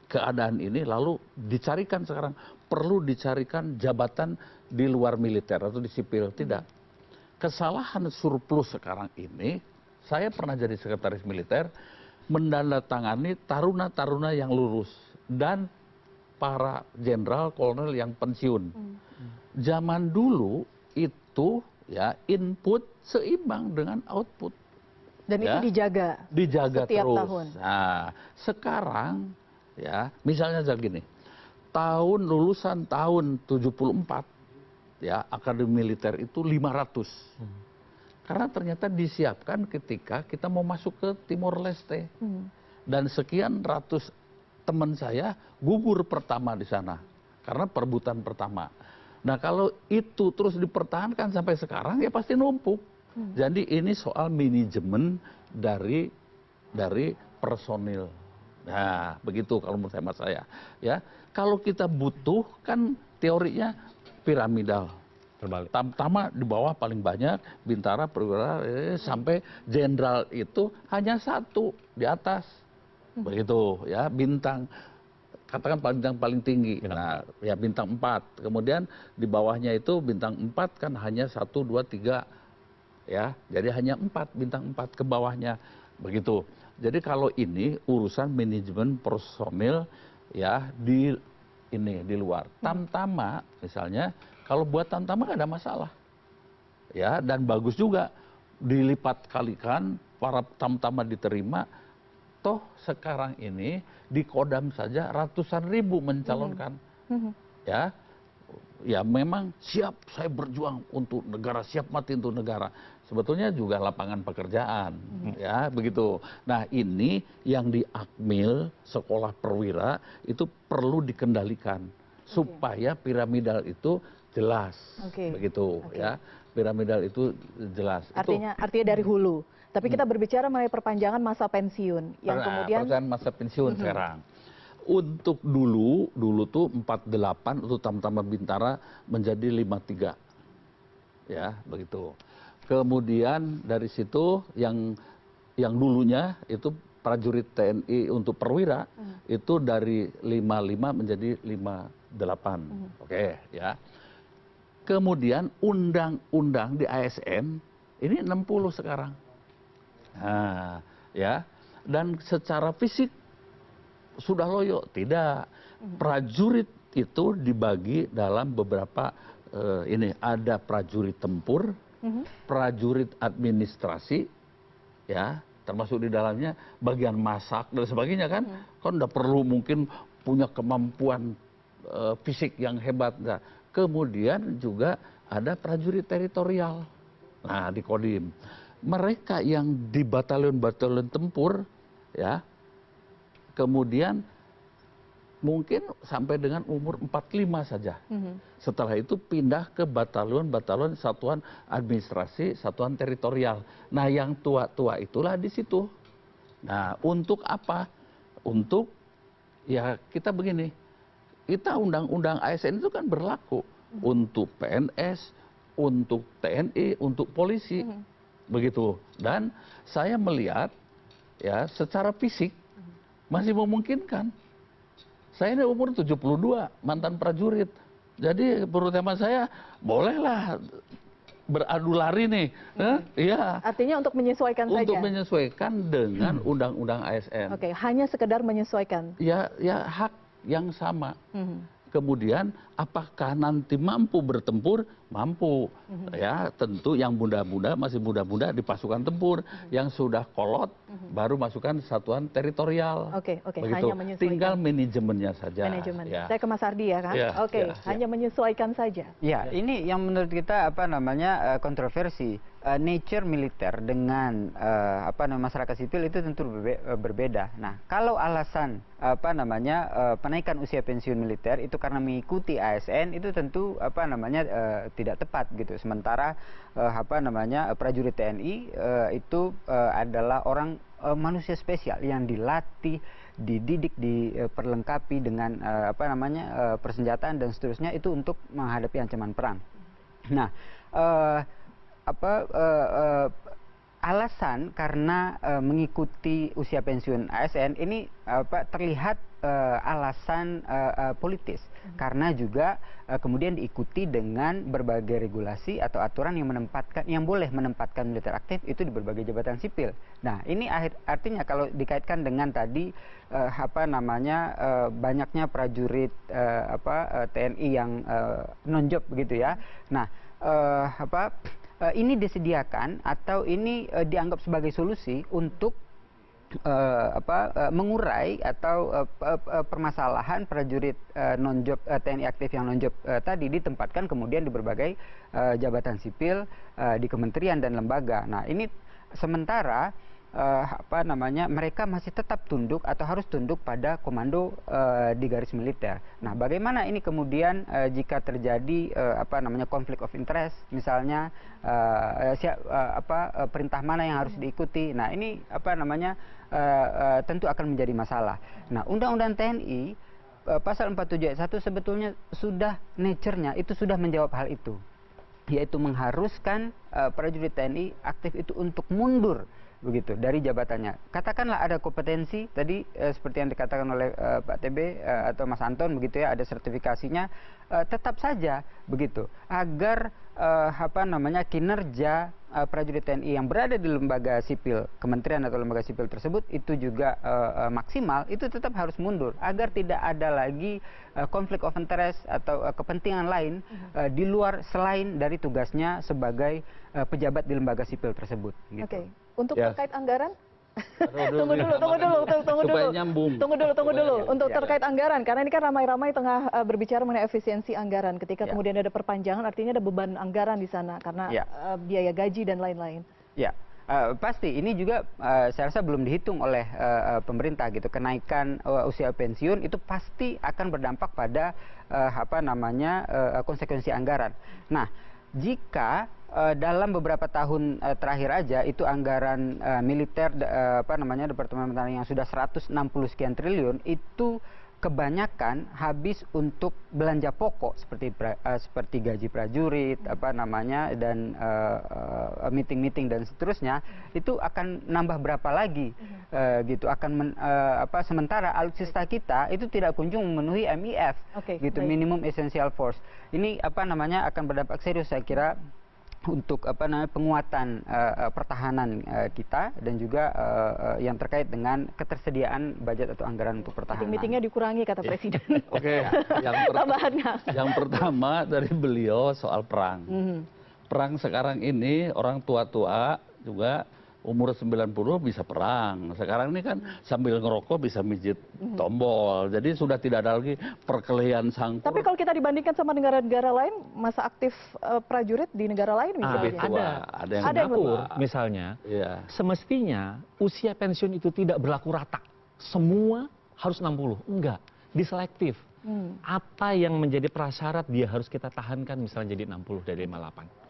keadaan ini lalu dicarikan sekarang perlu dicarikan jabatan di luar militer atau di sipil, tidak. Kesalahan surplus sekarang ini, saya pernah jadi sekretaris militer, mendandatangani taruna-taruna yang lulus dan para jenderal kolonel yang pensiun. Zaman dulu itu ya input seimbang dengan output. Dan ya, itu dijaga setiap terus. tahun. Nah, sekarang ya, misalnya gini, lulusan tahun 74 ya, akademi militer itu 500. Karena ternyata disiapkan ketika kita mau masuk ke Timor Leste. Dan sekian ratus teman saya gugur pertama di sana. Karena perebutan pertama. Nah kalau itu terus dipertahankan sampai sekarang ya pasti numpuk. Jadi ini soal manajemen dari personil. Nah begitu kalau menurut saya. Ya, kalau kita butuh kan teorinya piramidal. Terbalik. Tamtama di bawah paling banyak, Bintara, Perwira, sampai Jenderal itu hanya satu di atas. Begitu ya, Bintang. Katakan bintang paling tinggi, nah ya bintang 4. Kemudian di bawahnya itu bintang 4 kan hanya 1, 2, 3, ya. Jadi hanya 4, bintang 4 ke bawahnya, begitu. Jadi kalau ini urusan manajemen personil ya di luar. Tamtama misalnya, kalau buat Tamtama nggak ada masalah, ya, dan bagus juga dilipat kalikan para Tamtama diterima. Toh sekarang ini di Kodam saja ratusan ribu mencalonkan, ya, ya memang siap saya berjuang untuk negara, siap mati untuk negara. Sebetulnya juga lapangan pekerjaan, ya begitu. Nah ini yang di Akmil sekolah perwira itu perlu dikendalikan supaya piramidal itu jelas, begitu, ya. Piramidal itu jelas. Artinya dari hulu. Tapi kita berbicara mengenai perpanjangan masa pensiun yang kemudian masa pensiun sekarang. Untuk dulu tuh 48 untuk Tamtama Bintara menjadi 53. Ya, begitu. Kemudian dari situ yang dulunya itu prajurit TNI untuk perwira itu dari 55 menjadi 58. Oke, ya. Kemudian undang-undang di ASN ini 60 sekarang. Nah, ya, dan secara fisik sudah loyo, tidak. Prajurit itu dibagi dalam beberapa ini ada prajurit tempur, prajurit administrasi, ya, termasuk di dalamnya bagian masak dan sebagainya kan, kan udah perlu mungkin punya kemampuan fisik yang hebat. Nah, kemudian juga ada prajurit teritorial. Nah, di Kodim. Mereka yang di batalion-batalion tempur, ya, kemudian mungkin sampai dengan umur 45 saja. Setelah itu pindah ke batalion-batalion satuan administrasi, satuan teritorial. Nah, yang tua-tua itulah di situ. Nah, untuk apa? Untuk, ya kita begini, kita undang-undang ASN itu kan berlaku untuk PNS, untuk TNI, untuk polisi. Begitu. Dan saya melihat ya secara fisik masih memungkinkan. Saya ini umur 72, mantan prajurit. Jadi menurut hemat saya bolehlah beradu lari nih. Iya. Artinya untuk menyesuaikan saja. Untuk menyesuaikan dengan undang-undang ASN. Oke, hanya sekedar menyesuaikan. Ya hak yang sama. Kemudian apakah nanti mampu bertempur? Mampu. Ya, tentu yang muda-muda, masih muda-muda di pasukan tempur, yang sudah kolot baru masukkan satuan teritorial. Oke, begitu. Hanya menyesuaikan. Tinggal manajemennya saja. Manajemen. Ya. Saya ke Mas Ardi ya kan? Ya, Oke, hanya menyesuaikan saja. Ya, ini yang menurut kita kontroversi. Nature militer dengan masyarakat sipil itu tentu berbeda. Nah, kalau alasan penaikan usia pensiun militer itu karena mengikuti ASN itu tentu tidak tepat gitu. Sementara prajurit TNI itu adalah orang manusia spesial yang dilatih, dididik, diperlengkapi dengan persenjataan dan seterusnya itu untuk menghadapi ancaman perang. Nah, alasan karena mengikuti usia pensiun ASN ini terlihat alasan politis karena juga kemudian diikuti dengan berbagai regulasi atau aturan yang boleh menempatkan militer aktif itu di berbagai jabatan sipil. Nah, ini artinya kalau dikaitkan dengan tadi banyaknya prajurit TNI yang non-job begitu ya. Nah, ini disediakan atau ini dianggap sebagai solusi untuk mengurai atau permasalahan prajurit non-job TNI aktif yang non-job tadi ditempatkan kemudian di berbagai jabatan sipil di kementerian dan lembaga. Nah, ini sementara mereka masih tetap tunduk atau harus tunduk pada komando di garis militer. Nah, bagaimana ini kemudian jika terjadi konflik of interest, misalnya perintah mana yang harus diikuti. Nah, ini tentu akan menjadi masalah. Nah, Undang-Undang TNI pasal 47 ayat 1 sebetulnya sudah nature-nya itu sudah menjawab hal itu. yaitu mengharuskan prajurit TNI aktif itu untuk mundur begitu dari jabatannya. Katakanlah ada kompetensi tadi seperti yang dikatakan oleh Pak TB atau Mas Anton begitu ya, ada sertifikasinya, tetap saja begitu agar kinerja prajurit TNI yang berada di lembaga sipil kementerian atau lembaga sipil tersebut itu juga maksimal, itu tetap harus mundur agar tidak ada lagi konflik of interest atau kepentingan lain di luar selain dari tugasnya sebagai pejabat di lembaga sipil tersebut. Gitu. Oke. Untuk terkait anggaran, tunggu dulu. Supaya nyambung. Tunggu dulu. Untuk Ya. terkait anggaran, karena ini kan ramai-ramai tengah berbicara mengenai efisiensi anggaran. Ketika Ya. kemudian ada perpanjangan, artinya ada beban anggaran di sana karena Ya. biaya gaji dan lain-lain. Ya, pasti ini juga saya rasa belum dihitung oleh pemerintah gitu. Kenaikan usia pensiun itu pasti akan berdampak pada konsekuensi anggaran. Nah, jika dalam beberapa tahun terakhir aja itu anggaran militer Departemen Pertahanan yang sudah 160 sekian triliun itu kebanyakan habis untuk belanja pokok seperti gaji prajurit dan meeting-meeting dan seterusnya, itu akan nambah berapa lagi gitu sementara alutsista kita itu tidak kunjung memenuhi MIF gitu, minimum essential force. Ini akan berdampak serius saya kira untuk penguatan pertahanan kita dan juga yang terkait dengan ketersediaan budget atau anggaran untuk pertahanan. Meetingnya dikurangi kata Presiden. Oke, yang pertama dari beliau soal perang. Perang sekarang ini orang tua-tua juga umur 90 bisa perang. Sekarang ini kan sambil ngerokok bisa mijit tombol. Jadi sudah tidak ada lagi perkelahian sangkur. Tapi kalau kita dibandingkan sama negara-negara lain, masa aktif prajurit di negara lain misalnya. Ada yang Singapura misalnya, semestinya usia pensiun itu tidak berlaku rata. Semua harus 60. Enggak, diselektif. Apa yang menjadi prasyarat dia harus kita tahankan misalnya jadi 60 dari 58.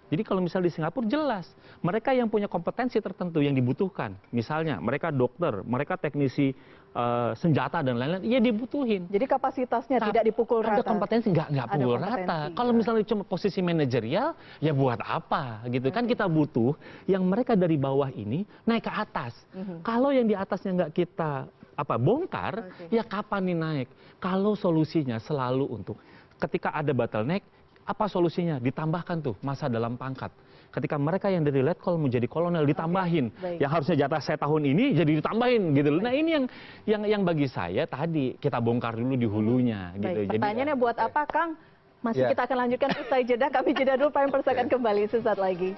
Jadi kalau misalnya di Singapura jelas, mereka yang punya kompetensi tertentu yang dibutuhkan, misalnya mereka dokter, mereka teknisi senjata dan lain-lain, iya dibutuhin. Jadi kapasitasnya tidak dipukul rata. Ada kompetensi nggak pukul rata. Kalau misalnya cuma posisi manajerial, ya buat apa gitu kan, kita butuh yang mereka dari bawah ini naik ke atas. Kalau yang di atasnya nggak kita bongkar, ya kapan nih naik? Kalau solusinya selalu untuk ketika ada bottleneck, apa solusinya? Ditambahkan tuh masa dalam pangkat. Ketika mereka yang dari letkol menjadi kolonel ditambahin, yang harusnya jatah saya tahun ini jadi ditambahin gitu. Nah ini yang bagi saya tadi kita bongkar dulu di hulunya gitu. Pertanyaannya buat apa, Kang? Masih kita akan lanjutkan usai jeda. Kami jeda dulu, Prime News akan kembali sesaat lagi.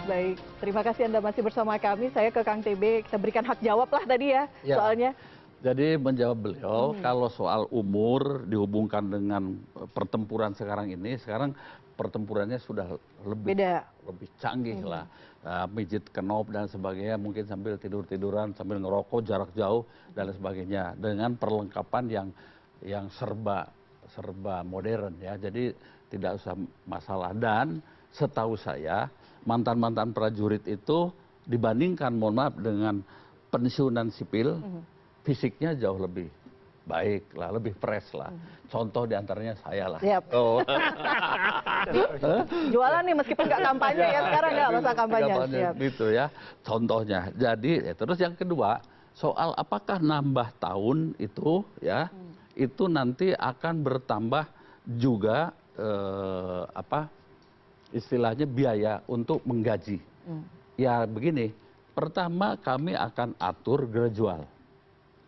Baik, terima kasih Anda masih bersama kami. Saya ke Kang TB, kita berikan hak jawab lah tadi ya soalnya. Jadi menjawab beliau, kalau soal umur dihubungkan dengan pertempuran sekarang ini, sekarang pertempurannya sudah lebih canggih lah. Mijit kenop dan sebagainya, mungkin sambil tidur-tiduran, sambil ngerokok jarak jauh dan sebagainya. Dengan perlengkapan yang serba modern ya. Jadi tidak usah masalah. Dan setahu saya mantan-mantan prajurit itu dibandingkan mohon maaf dengan pensiunan sipil, fisiknya jauh lebih baik lah, lebih fresh lah. Contoh diantaranya saya lah. Jualan nih meskipun nggak kampanye ya, sekarang nggak masa kampanye. Gitu ya, contohnya. Jadi terus yang kedua, soal apakah nambah tahun itu ya, itu nanti akan bertambah juga istilahnya biaya untuk menggaji. Ya begini, pertama kami akan atur gradual.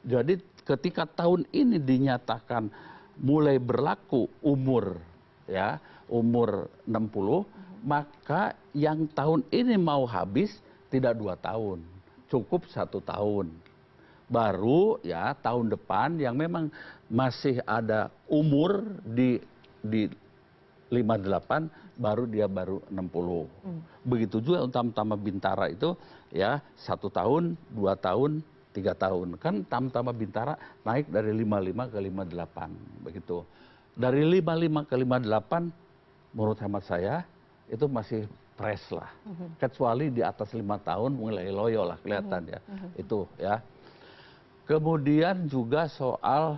Jadi ketika tahun ini dinyatakan mulai berlaku umur 60, maka yang tahun ini mau habis tidak 2 tahun, cukup 1 tahun. Baru ya tahun depan yang memang masih ada umur di 58 baru 60. Begitu juga untuk Tamtama Bintara itu ya 1 tahun, 2 tahun, 3 tahun. Kan Tamtama Bintara naik dari 55 ke 58 begitu. Dari 55 ke 58 menurut hemat saya itu masih fresh lah. Kecuali di atas 5 tahun mulai loyo lah kelihatan ya. Itu ya. Kemudian juga soal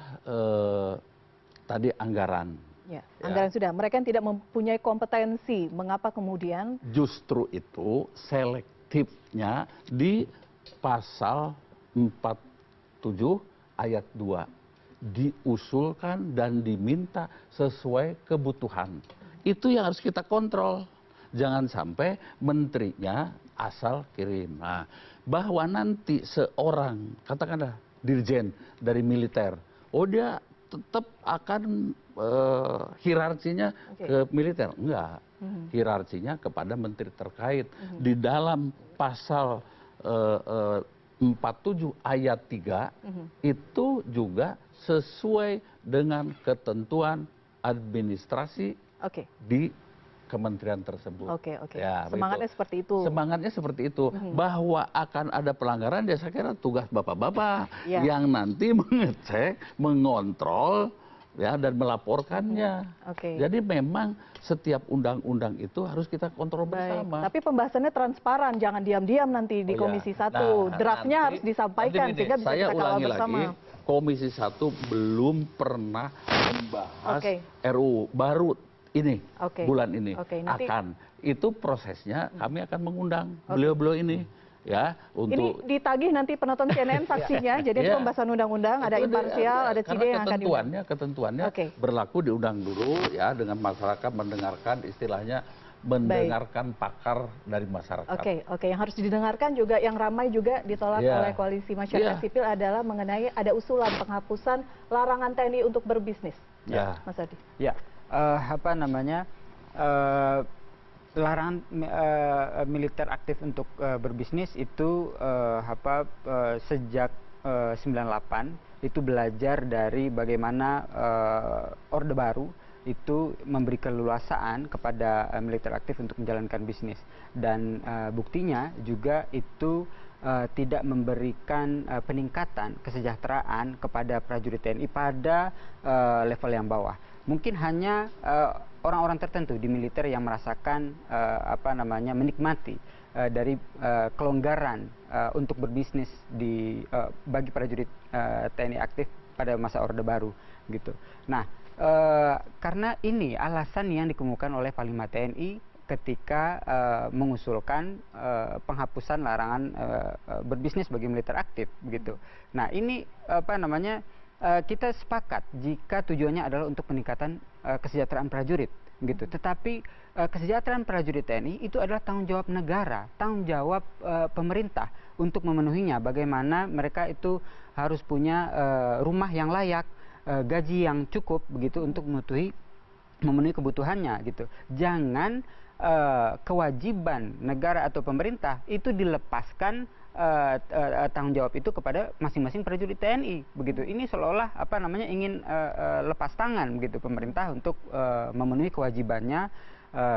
tadi anggaran. Ya, anggaran sudah. Mereka yang tidak mempunyai kompetensi, mengapa kemudian? Justru itu selektifnya di pasal 47 ayat 2. Diusulkan dan diminta sesuai kebutuhan. Itu yang harus kita kontrol. Jangan sampai menterinya asal kirim. Nah, bahwa nanti seorang, katakanlah dirjen dari militer, oh dia tetap akan hierarkinya ke militer. Enggak. Hierarkinya kepada menteri terkait. Di dalam pasal 47 ayat 3 itu juga sesuai dengan ketentuan administrasi di kementerian tersebut. Ya, semangatnya seperti itu. Semangatnya seperti itu. Bahwa akan ada pelanggaran, ya saya kira tugas bapak-bapak yang nanti mengecek, mengontrol, ya, dan melaporkannya. Jadi memang setiap undang-undang itu harus kita kontrol bersama. Tapi pembahasannya transparan, jangan diam-diam nanti di Komisi 1. Draftnya harus disampaikan sehingga bisa kita kawal bersama. Komisi 1 belum pernah membahas RUU baru ini, bulan ini akan. Itu prosesnya kami akan mengundang beliau-beliau ini. Ya, untuk ini ditagih nanti penonton CNN saksinya, jadi pembahasan undang-undang ada imparsial, ada CIDE yang akan diundang. Ketentuannya berlaku diundang dulu ya, dengan masyarakat mendengarkan, istilahnya mendengarkan pakar dari masyarakat. Yang harus didengarkan juga, yang ramai juga ditolak oleh koalisi masyarakat sipil adalah mengenai ada usulan penghapusan larangan TNI untuk berbisnis. Mas Adi. Larangan militer aktif untuk berbisnis itu sejak 98 itu belajar dari bagaimana Orde Baru itu memberi keleluasaan kepada militer aktif untuk menjalankan bisnis, dan buktinya juga itu tidak memberikan peningkatan kesejahteraan kepada prajurit TNI pada level yang bawah. Mungkin hanya orang-orang tertentu di militer yang merasakan menikmati dari kelonggaran untuk berbisnis bagi prajurit TNI aktif pada masa Orde Baru gitu. Nah, karena ini alasan yang dikemukakan oleh Panglima TNI ketika mengusulkan penghapusan larangan berbisnis bagi militer aktif begitu. Nah, ini kita sepakat jika tujuannya adalah untuk peningkatan kesejahteraan prajurit gitu. Tetapi kesejahteraan prajurit TNI itu adalah tanggung jawab negara, tanggung jawab pemerintah untuk memenuhinya. Bagaimana mereka itu harus punya rumah yang layak, gaji yang cukup begitu untuk memenuhi kebutuhannya gitu. Jangan kewajiban negara atau pemerintah itu dilepaskan tanggung jawab itu kepada masing-masing prajurit TNI begitu. Ini seolah-olah ingin lepas tangan begitu pemerintah untuk memenuhi kewajibannya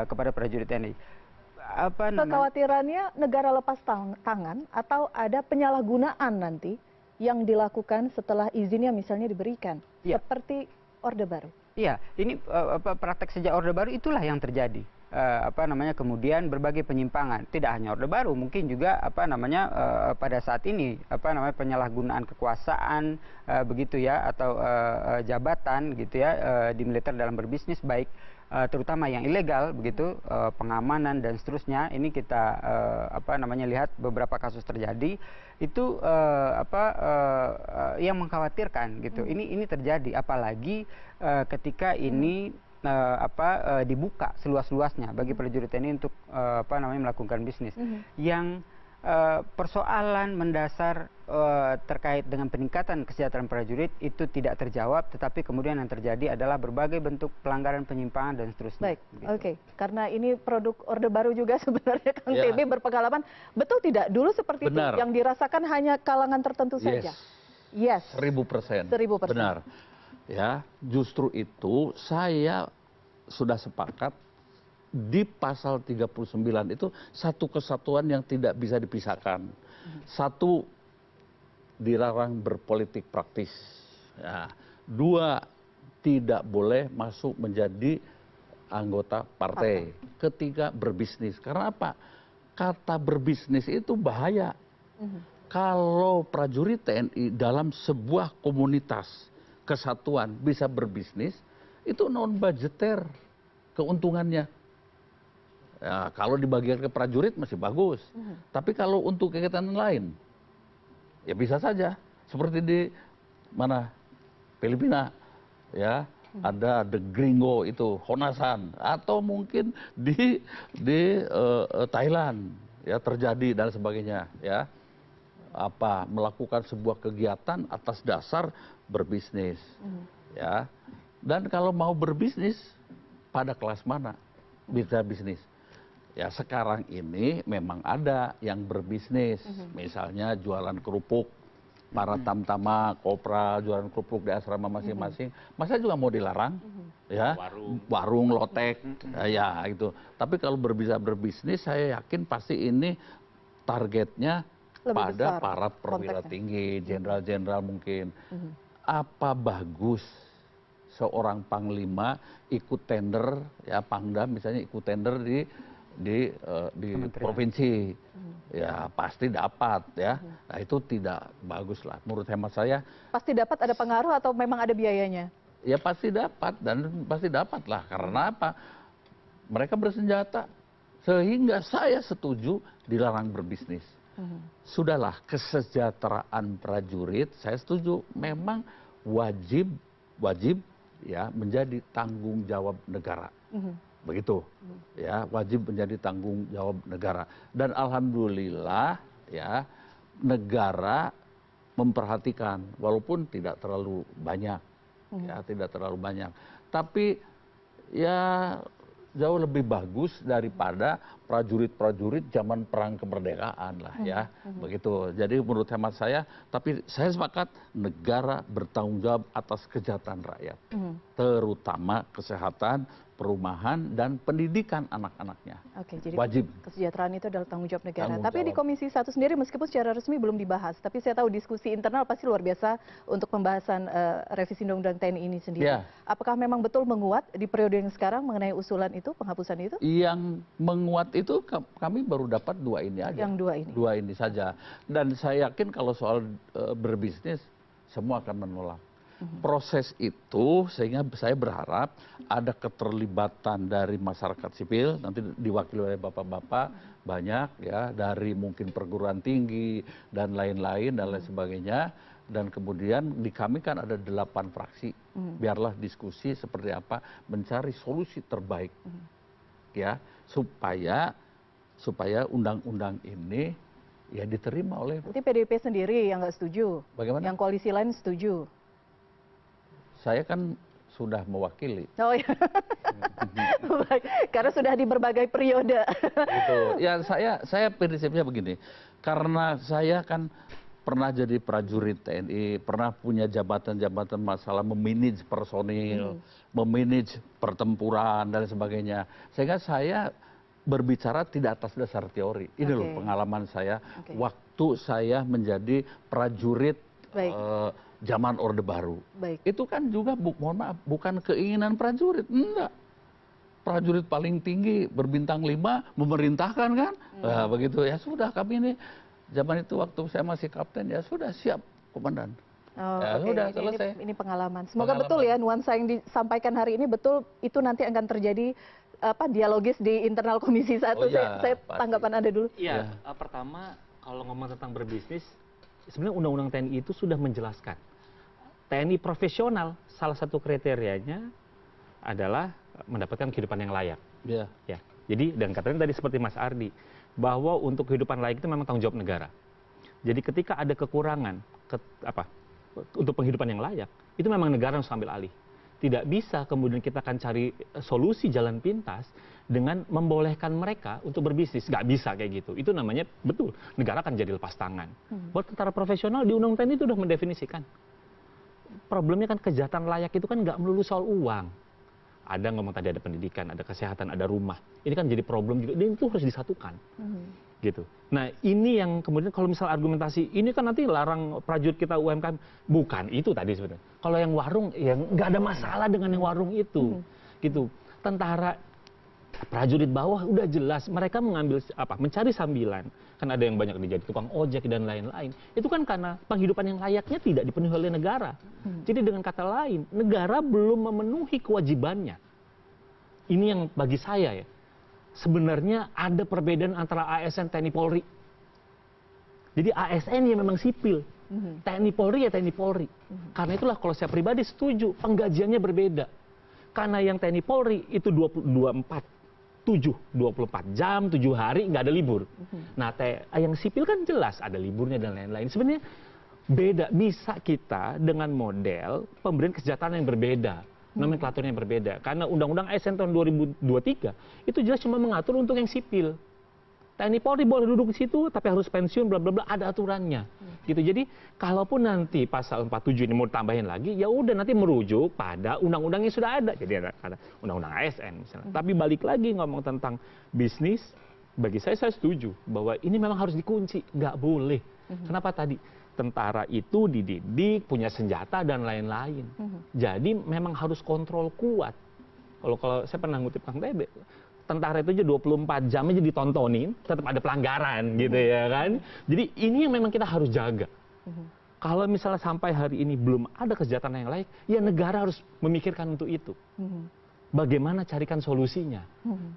kepada prajurit TNI. Kekhawatirannya negara lepas tangan atau ada penyalahgunaan nanti yang dilakukan setelah izinnya misalnya diberikan seperti Orde Baru. Iya, ini praktek sejak Orde Baru itulah yang terjadi. Kemudian berbagai penyimpangan, tidak hanya Orde Baru, mungkin juga pada saat ini penyalahgunaan kekuasaan begitu ya, atau jabatan gitu ya di militer dalam berbisnis, baik terutama yang ilegal begitu, pengamanan dan seterusnya. Ini kita lihat beberapa kasus terjadi itu yang mengkhawatirkan gitu. Ini terjadi apalagi ketika ini dibuka seluas-luasnya bagi prajurit TNI untuk melakukan bisnis. Yang persoalan mendasar terkait dengan peningkatan kesejahteraan prajurit itu tidak terjawab, tetapi kemudian yang terjadi adalah berbagai bentuk pelanggaran, penyimpangan dan seterusnya. Baik, karena ini produk Orde Baru juga sebenarnya, Kang TB berpengalaman. Betul tidak? Dulu seperti itu yang dirasakan hanya kalangan tertentu saja. Yes. 1000%. Benar. Ya, justru itu saya sudah sepakat di pasal 39 itu satu kesatuan yang tidak bisa dipisahkan. Satu, dilarang berpolitik praktis. Ya. Dua, tidak boleh masuk menjadi anggota partai. Ketiga, berbisnis. Karena apa? Kata berbisnis itu bahaya. Kalau prajurit TNI dalam sebuah komunitas kesatuan bisa berbisnis, itu non-budgeter keuntungannya. Ya, kalau dibagikan ke prajurit masih bagus. Tapi kalau untuk kegiatan lain, ya bisa saja. Seperti di mana? Filipina, ya. Ada The Gringo itu, Honasan. Atau mungkin di Thailand, ya, terjadi dan sebagainya, ya. Melakukan sebuah kegiatan atas dasar berbisnis, ya. Dan kalau mau berbisnis, pada kelas mana bisa bisnis? Ya sekarang ini memang ada yang berbisnis, misalnya jualan kerupuk, para tamtama, kopra, jualan kerupuk di asrama masing-masing, masa juga mau dilarang? Ya, warung lotek, ya itu. Tapi kalau bisa berbisnis, saya yakin pasti ini targetnya lebih pada besar para perwira tinggi, jenderal-jenderal mungkin. Apa bagus seorang panglima ikut tender, ya Pangdam misalnya ikut tender di provinsi, ya pasti dapat, ya. Nah itu tidak bagus lah menurut hemat saya. Pasti dapat, ada pengaruh atau memang ada biayanya? Ya pasti dapat, dan pasti dapat lah. Karena apa? Mereka bersenjata, sehingga saya setuju dilarang berbisnis. Sudahlah, kesejahteraan prajurit saya setuju, memang wajib ya menjadi tanggung jawab negara. Begitu, ya wajib menjadi tanggung jawab negara. Dan alhamdulillah, ya negara memperhatikan, walaupun tidak terlalu banyak, ya tidak terlalu banyak. Tapi ya jauh lebih bagus daripada prajurit-prajurit zaman perang kemerdekaan lah, ya begitu. Jadi menurut hemat saya, tapi saya sepakat negara bertanggung jawab atas kesejahteraan rakyat, terutama kesehatan, perumahan, dan pendidikan anak-anaknya. Oke, jadi wajib. Kesejahteraan itu adalah tanggung jawab negara. Tanggung Tapi jawab. di Komisi 1 sendiri meskipun secara resmi belum dibahas, tapi saya tahu diskusi internal pasti luar biasa untuk pembahasan revisi Undang-Undang TNI ini sendiri. Ya. Apakah memang betul menguat di periode yang sekarang mengenai usulan itu, penghapusan itu? Yang menguat itu kami baru dapat dua ini aja. Yang dua ini? Dua ini saja. Dan saya yakin kalau soal berbisnis, semua akan menolak. Proses itu sehingga saya berharap ada keterlibatan dari masyarakat sipil, nanti diwakili oleh bapak-bapak banyak, ya, dari mungkin perguruan tinggi dan lain-lain dan lain sebagainya. Dan kemudian di kami kan ada 8 fraksi, biarlah diskusi seperti apa, mencari solusi terbaik, ya, supaya undang-undang ini ya diterima oleh. Nanti PDIP sendiri yang nggak setuju. Bagaimana? Yang koalisi lain setuju. Saya kan sudah mewakili. Oh ya, baik. Karena sudah di berbagai periode. Gitu. Ya saya prinsipnya begini, karena saya kan pernah jadi prajurit TNI, pernah punya jabatan-jabatan masalah memanage personil, memanage pertempuran dan sebagainya. Sehingga saya berbicara tidak atas dasar teori. Ini loh pengalaman saya waktu saya menjadi prajurit zaman Orde Baru. Itu kan juga mohon maaf, bukan keinginan prajurit, enggak. Prajurit paling tinggi berbintang 5 memerintahkan kan, nah, begitu ya sudah kami ini zaman itu waktu saya masih kapten ya sudah siap komandan. Ya sudah selesai. Ini pengalaman. Semoga betul ya nuansa yang disampaikan hari ini betul itu nanti akan terjadi dialogis di internal Komisi 1. Saya tanggapan Anda dulu. Iya, pertama kalau ngomong tentang berbisnis, sebenarnya Undang-Undang TNI itu sudah menjelaskan. TNI profesional salah satu kriterianya adalah mendapatkan kehidupan yang layak. Ya. Jadi dan katanya tadi seperti Mas Ardi bahwa untuk kehidupan layak itu memang tanggung jawab negara. Jadi ketika ada kekurangan untuk penghidupan yang layak, itu memang negara harus ambil alih. Tidak bisa kemudian kita akan cari solusi jalan pintas dengan membolehkan mereka untuk berbisnis. Nggak bisa kayak gitu. Itu namanya betul negara akan jadi lepas tangan. Buat tentara profesional di Undang-Undang TNI itu sudah mendefinisikan. Problemnya kan kesejahteraan layak itu kan nggak melulu soal uang. Ada ngomong tadi ada pendidikan, ada kesehatan, ada rumah. Ini kan jadi problem juga. Dan itu harus disatukan. Gitu. Nah ini yang kemudian kalau misal argumentasi ini kan nanti larang prajurit kita UMKM, bukan itu tadi sebenarnya. Kalau yang warung ya nggak ada masalah dengan yang warung itu, gitu. tentara prajurit bawah udah jelas mereka mengambil mencari sambilan, kan ada yang banyak jadi tukang ojek dan lain-lain. Itu kan karena penghidupan yang layaknya tidak dipenuhi oleh negara. Jadi dengan kata lain, negara belum memenuhi kewajibannya. Ini yang bagi saya ya, sebenarnya ada perbedaan antara ASN TNI Polri. Jadi ASN yang memang sipil, TNI Polri ya TNI Polri. Karena itulah kalau saya pribadi setuju, penggajiannya berbeda. Karena yang TNI Polri itu 24 jam, 7 hari, nggak ada libur. Nah, yang sipil kan jelas ada liburnya dan lain-lain. Sebenarnya beda, bisa kita dengan model pemberian kesejahteraan yang berbeda, nomenklaturnya yang berbeda. Karena Undang-Undang ASN tahun 2023 itu jelas cuma mengatur untuk yang sipil. TNI Polri boleh duduk di situ, tapi harus pensiun, bla bla bla, ada aturannya. Gitu. Jadi, kalaupun nanti pasal 47 ini mau ditambahin lagi, ya udah nanti merujuk pada undang-undang yang sudah ada. Jadi ada undang-undang ASN misalnya. Tapi balik lagi ngomong tentang bisnis, bagi saya setuju bahwa ini memang harus dikunci, nggak boleh. Kenapa tadi? Tentara itu dididik, punya senjata dan lain-lain. Jadi memang harus kontrol kuat. Kalau saya pernah ngutip Kang Tebe, tentara itu aja 24 jam aja ditontonin, tetap ada pelanggaran gitu ya kan. Jadi ini yang memang kita harus jaga. Kalau misalnya sampai hari ini belum ada kesejahteraan yang layak, ya negara harus memikirkan untuk itu. Bagaimana carikan solusinya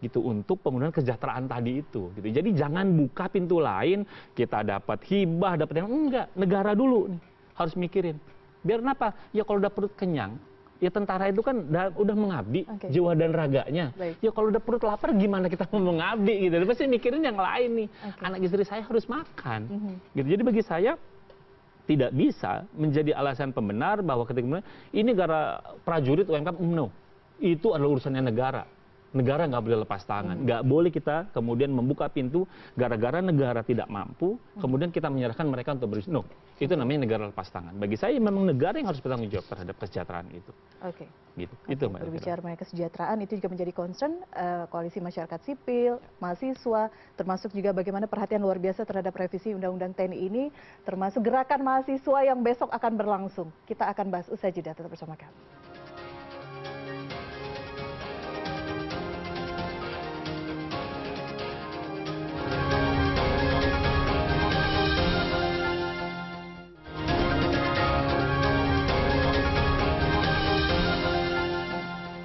gitu untuk pemenuhan kesejahteraan tadi itu gitu. Jadi jangan buka pintu lain, kita dapat hibah, dapat yang enggak, negara dulu nih harus mikirin. Biar kenapa? Ya kalau udah perut kenyang, ya tentara itu kan udah mengabdi jiwa dan raganya. Ya kalau udah perut lapar gimana kita mau mengabdi gitu. Pasti mikirin yang lain nih. Anak istri saya harus makan. Gitu. Jadi bagi saya tidak bisa menjadi alasan pembenar bahwa ketika ini gara prajurit UMK no. Itu adalah urusannya negara. Negara nggak boleh lepas tangan. Nggak boleh kita kemudian membuka pintu gara-gara negara tidak mampu, kemudian kita menyerahkan mereka untuk berisi. No, itu namanya negara lepas tangan. Bagi saya memang negara yang harus bertanggung jawab terhadap kesejahteraan itu. Gitu. Itu Mbak. Berbicara mengenai kesejahteraan itu juga menjadi concern koalisi masyarakat sipil, mahasiswa, termasuk juga bagaimana perhatian luar biasa terhadap revisi Undang-Undang TNI ini, termasuk gerakan mahasiswa yang besok akan berlangsung. Kita akan bahas usai jeda, tetap bersama kami.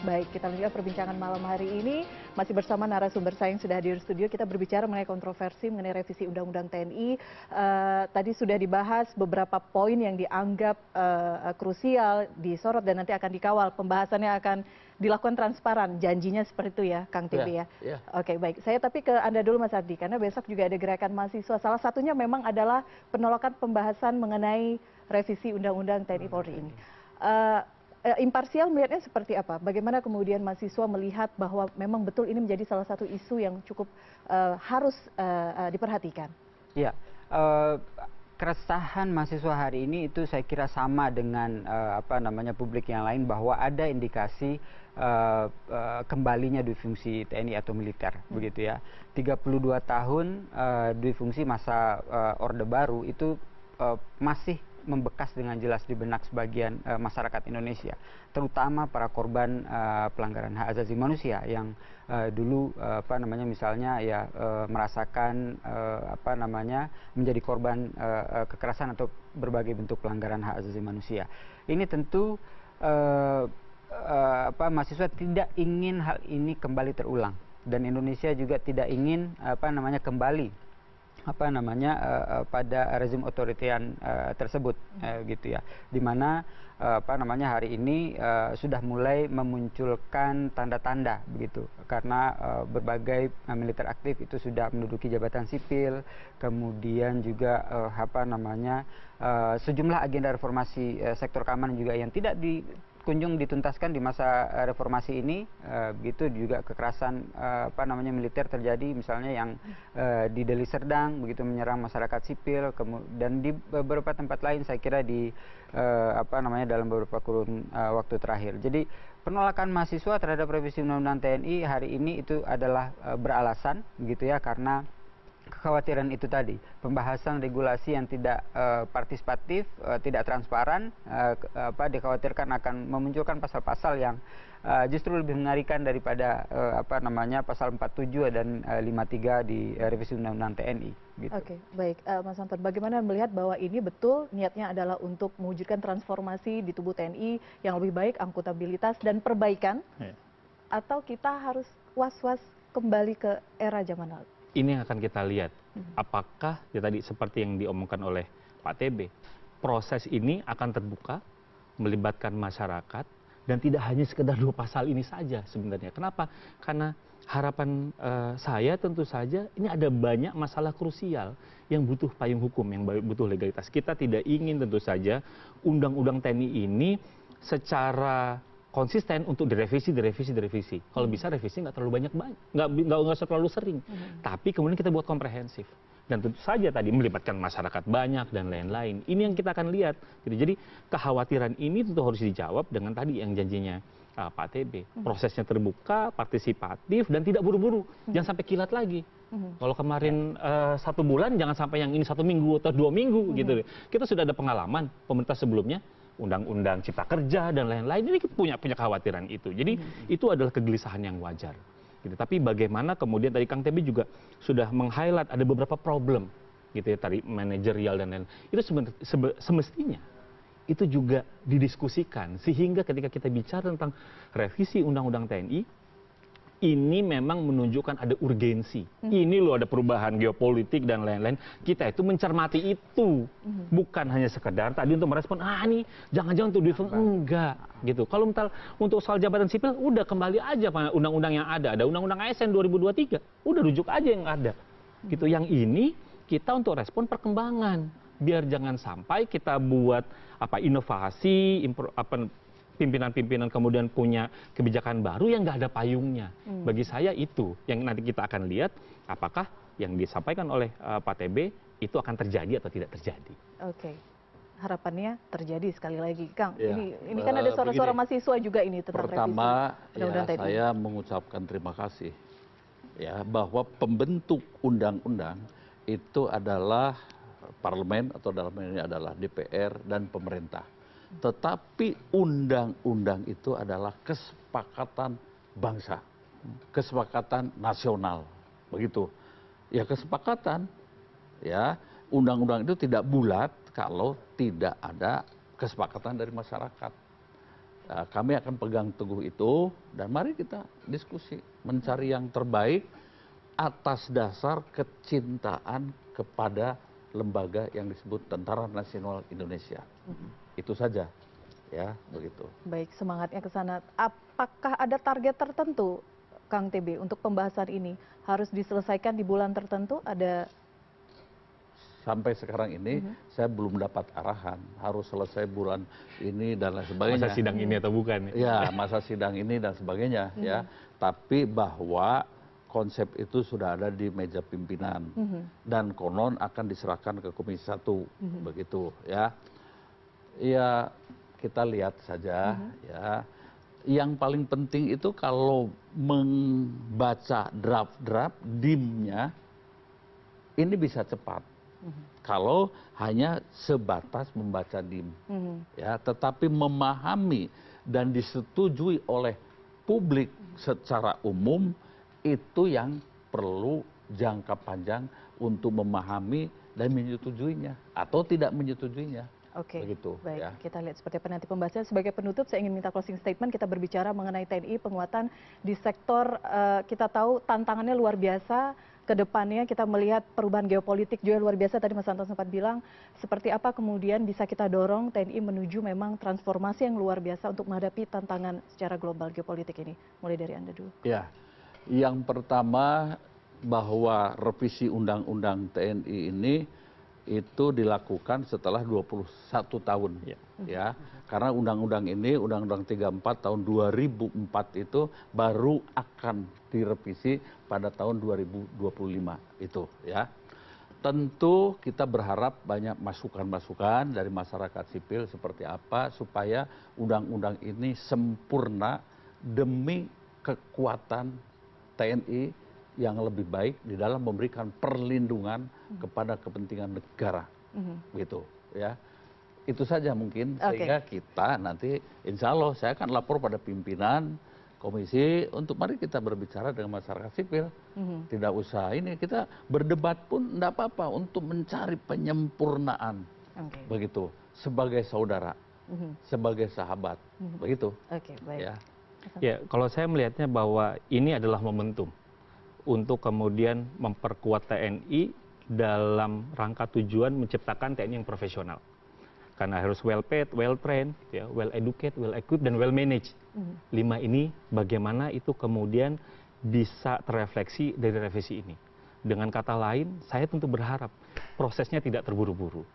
Baik, kita lanjutkan perbincangan malam hari ini. Masih bersama narasumber saya yang sudah hadir di studio. Kita berbicara mengenai kontroversi mengenai revisi Undang-Undang TNI. Tadi sudah dibahas beberapa poin yang dianggap krusial, disorot dan nanti akan dikawal. Pembahasannya akan dilakukan transparan. Janjinya seperti itu ya, Kang Tibi ya. Oke, baik. Saya tapi ke Anda dulu Mas Ardi, karena besok juga ada gerakan mahasiswa. Salah satunya memang adalah penolakan pembahasan mengenai revisi Undang-Undang TNI Polri ini. Imparsial melihatnya seperti apa? Bagaimana kemudian mahasiswa melihat bahwa memang betul ini menjadi salah satu isu yang cukup harus diperhatikan? Ya, keresahan mahasiswa hari ini itu saya kira sama dengan publik yang lain, bahwa ada indikasi kembalinya duifungsi TNI atau militer, begitu ya. 32 tahun duifungsi masa Orde Baru itu masih membekas dengan jelas di benak sebagian masyarakat Indonesia, terutama para korban pelanggaran hak asasi manusia yang dulu misalnya ya merasakan menjadi korban kekerasan atau berbagai bentuk pelanggaran hak asasi manusia. Ini tentu mahasiswa tidak ingin hal ini kembali terulang, dan Indonesia juga tidak ingin kembali pada rezim otoritarian tersebut, gitu ya, di mana hari ini sudah mulai memunculkan tanda-tanda begitu, karena berbagai militer aktif itu sudah menduduki jabatan sipil, kemudian juga sejumlah agenda reformasi sektor keamanan juga yang tidak kunjung dituntaskan di masa reformasi ini, begitu juga kekerasan militer terjadi, misalnya yang di Deli Serdang begitu menyerang masyarakat sipil, dan di beberapa tempat lain saya kira di dalam beberapa kurun waktu terakhir. Jadi penolakan mahasiswa terhadap revisi Undang-Undang TNI hari ini itu adalah beralasan, begitu ya, karena kekhawatiran itu tadi, pembahasan regulasi yang tidak partisipatif, tidak transparan, dikhawatirkan akan memunculkan pasal-pasal yang justru lebih mengerikan daripada pasal 47 dan 53 di revisi Undang-Undang TNI. Gitu. Oke, baik, Mas Anton, bagaimana melihat bahwa ini betul niatnya adalah untuk mewujudkan transformasi di tubuh TNI yang lebih baik, akuntabilitas dan perbaikan, atau kita harus was-was kembali ke era zaman lalu? Ini yang akan kita lihat. Apakah ya tadi seperti yang diomongkan oleh Pak TB, proses ini akan terbuka, melibatkan masyarakat, dan tidak hanya sekedar 2 pasal ini saja sebenarnya. Kenapa? Karena harapan saya tentu saja ini ada banyak masalah krusial yang butuh payung hukum, yang butuh legalitas. Kita tidak ingin tentu saja undang-undang TNI ini secara konsisten untuk direvisi. Kalau bisa revisi nggak terlalu nggak terlalu sering. Tapi kemudian kita buat komprehensif. Dan tentu saja tadi melibatkan masyarakat banyak dan lain-lain. Ini yang kita akan lihat. Jadi kekhawatiran ini tentu harus dijawab dengan tadi yang janjinya Pak TB. Prosesnya terbuka, partisipatif, dan tidak buru-buru. Jangan sampai kilat lagi. Kalau kemarin 1 bulan, jangan sampai yang ini 1 minggu atau 2 minggu. Gitu. Kita sudah ada pengalaman pemerintah sebelumnya. Undang-undang Cipta Kerja dan lain-lain ini punya kekhawatiran itu. Jadi itu adalah kegelisahan yang wajar. Gitu. Tapi bagaimana kemudian tadi Kang Tebi juga sudah meng-highlight ada beberapa problem gitu ya tadi manajerial dan lain-lain. Itu semestinya itu juga didiskusikan sehingga ketika kita bicara tentang revisi Undang-Undang TNI ini memang menunjukkan ada urgensi. Ini loh ada perubahan geopolitik dan lain-lain. Kita itu mencermati itu. Bukan hanya sekedar tadi untuk merespon, nih jangan-jangan untuk defund. Enggak. Gitu. Kalau misal untuk soal jabatan sipil, udah kembali aja undang-undang yang ada. Ada undang-undang ASN 2023. Udah rujuk aja yang ada. Gitu. Yang ini kita untuk respon perkembangan. Biar jangan sampai kita buat inovasi, pimpinan-pimpinan kemudian punya kebijakan baru yang nggak ada payungnya. Bagi saya itu yang nanti kita akan lihat apakah yang disampaikan oleh Pak TB itu akan terjadi atau tidak terjadi. Oke. Harapannya terjadi sekali lagi, Kang. Ya, ini kan ada suara-suara mahasiswa juga ini tentang pertama, revisi Undang-Undang TNI. Saya mengucapkan terima kasih ya bahwa pembentuk undang-undang itu adalah parlemen atau dalam ini adalah DPR dan pemerintah. Tetapi undang-undang itu adalah kesepakatan bangsa, kesepakatan nasional, begitu. Ya kesepakatan, ya undang-undang itu tidak bulat kalau tidak ada kesepakatan dari masyarakat. Nah, kami akan pegang teguh itu dan mari kita diskusi, mencari yang terbaik atas dasar kecintaan kepada lembaga yang disebut Tentara Nasional Indonesia. Itu saja, ya begitu. Baik, semangatnya ke sana. Apakah ada target tertentu, Kang TB, untuk pembahasan ini? Harus diselesaikan di bulan tertentu? Ada? Sampai sekarang ini saya belum dapat arahan. Harus selesai bulan ini dan lain sebagainya. Masa sidang ini atau bukan? Ya, masa sidang ini dan sebagainya. Ya, tapi bahwa konsep itu sudah ada di meja pimpinan dan konon akan diserahkan ke Komisi 1, begitu, ya. Ya kita lihat saja ya. Yang paling penting itu kalau membaca draft-draft DIM-nya ini bisa cepat. Kalau hanya sebatas membaca DIM. Ya, tetapi memahami dan disetujui oleh publik secara umum itu yang perlu jangka panjang untuk memahami dan menyetujuinya atau tidak menyetujuinya. Oke, begitu, baik. ya. Kita lihat seperti apa nanti pembahasannya. Sebagai penutup, saya ingin minta closing statement. Kita berbicara mengenai TNI, penguatan di sektor, kita tahu tantangannya luar biasa. Kedepannya kita melihat perubahan geopolitik juga luar biasa. Tadi Mas Anton sempat bilang, seperti apa kemudian bisa kita dorong TNI menuju memang transformasi yang luar biasa untuk menghadapi tantangan secara global geopolitik ini. Mulai dari Anda dulu. Ya, yang pertama bahwa revisi Undang-Undang TNI ini itu dilakukan setelah 21 tahun, ya. Karena undang-undang ini, Undang-Undang 34 tahun 2004 itu baru akan direvisi pada tahun 2025 itu, ya. Tentu kita berharap banyak masukan-masukan dari masyarakat sipil seperti apa supaya undang-undang ini sempurna demi kekuatan TNI yang lebih baik di dalam memberikan perlindungan kepada kepentingan negara, gitu ya. Itu saja mungkin, sehingga kita nanti insya Allah saya akan lapor pada pimpinan komisi untuk mari kita berbicara dengan masyarakat sipil. Tidak usah ini, kita berdebat pun tidak apa-apa untuk mencari penyempurnaan, begitu, sebagai saudara, sebagai sahabat, begitu. Baik. Ya, kalau saya melihatnya bahwa ini adalah momentum untuk kemudian memperkuat TNI dalam rangka tujuan menciptakan TNI yang profesional. Karena harus well paid, well trained, ya, well educated, well equipped, dan well managed. 5 ini bagaimana itu kemudian bisa terrefleksi dari revisi ini. Dengan kata lain, saya tentu berharap prosesnya tidak terburu-buru.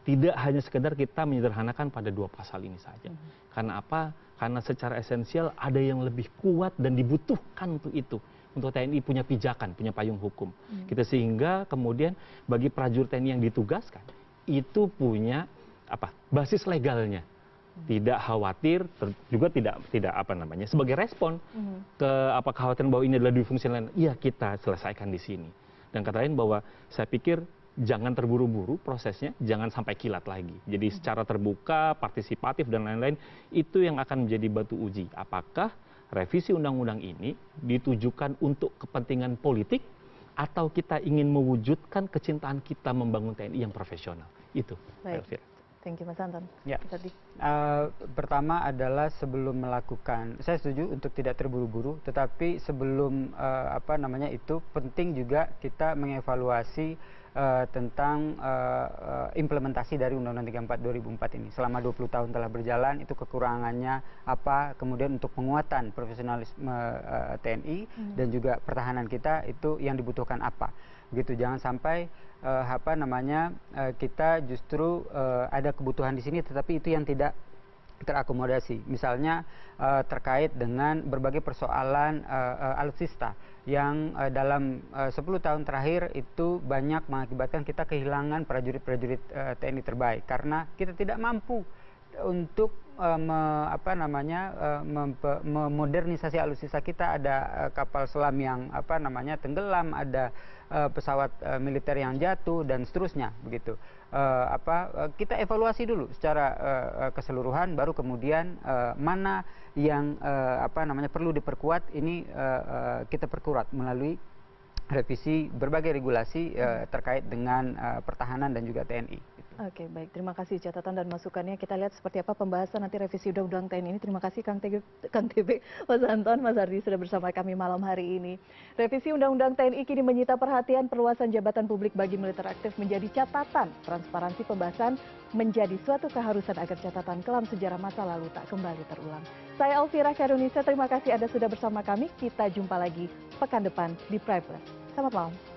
Tidak hanya sekedar kita menyederhanakan pada 2 pasal ini saja. Karena apa? Karena secara esensial ada yang lebih kuat dan dibutuhkan untuk itu. Untuk TNI punya pijakan, punya payung hukum. Kita sehingga kemudian bagi prajurit TNI yang ditugaskan, itu punya basis legalnya. Tidak khawatir, juga tidak sebagai respon ke kekhawatiran bahwa ini adalah dui fungsi lain. Iya, kita selesaikan di sini. Dan kata lain bahwa saya pikir jangan terburu-buru prosesnya, jangan sampai kilat lagi. Jadi secara terbuka, partisipatif dan lain-lain, itu yang akan menjadi batu uji. Apakah revisi undang-undang ini ditujukan untuk kepentingan politik atau kita ingin mewujudkan kecintaan kita membangun TNI yang profesional? Itu. Baik. Thank you Mas Anton. Ya. Pertama adalah sebelum melakukan, saya setuju untuk tidak terburu-buru, tetapi sebelum itu penting juga kita mengevaluasi tentang implementasi dari Undang-Undang 34 2004 ini. Selama 20 tahun telah berjalan, itu kekurangannya apa, kemudian untuk penguatan profesionalisme TNI dan juga pertahanan kita itu yang dibutuhkan apa. Begitu, jangan sampai kita justru ada kebutuhan di sini tetapi itu yang tidak terakomodasi. Misalnya terkait dengan berbagai persoalan alutsista yang dalam 10 tahun terakhir itu banyak mengakibatkan kita kehilangan prajurit-prajurit TNI terbaik karena kita tidak mampu untuk memodernisasi alutsista kita. Ada kapal selam yang tenggelam, ada pesawat militer yang jatuh dan seterusnya, begitu. Kita evaluasi dulu secara keseluruhan, baru kemudian mana yang perlu diperkuat, ini kita perkuat melalui revisi berbagai regulasi terkait dengan pertahanan dan juga TNI. Oke, baik. Terima kasih catatan dan masukannya. Kita lihat seperti apa pembahasan nanti revisi Undang-Undang TNI ini. Terima kasih Kang TB, Mas Anton, Mas Ardi sudah bersama kami malam hari ini. Revisi Undang-Undang TNI kini menyita perhatian. Perluasan jabatan publik bagi militer aktif menjadi catatan. Transparansi pembahasan menjadi suatu keharusan agar catatan kelam sejarah masa lalu tak kembali terulang. Saya Elvira Karunisa, terima kasih Anda sudah bersama kami. Kita jumpa lagi pekan depan di Prime Plus. Selamat malam.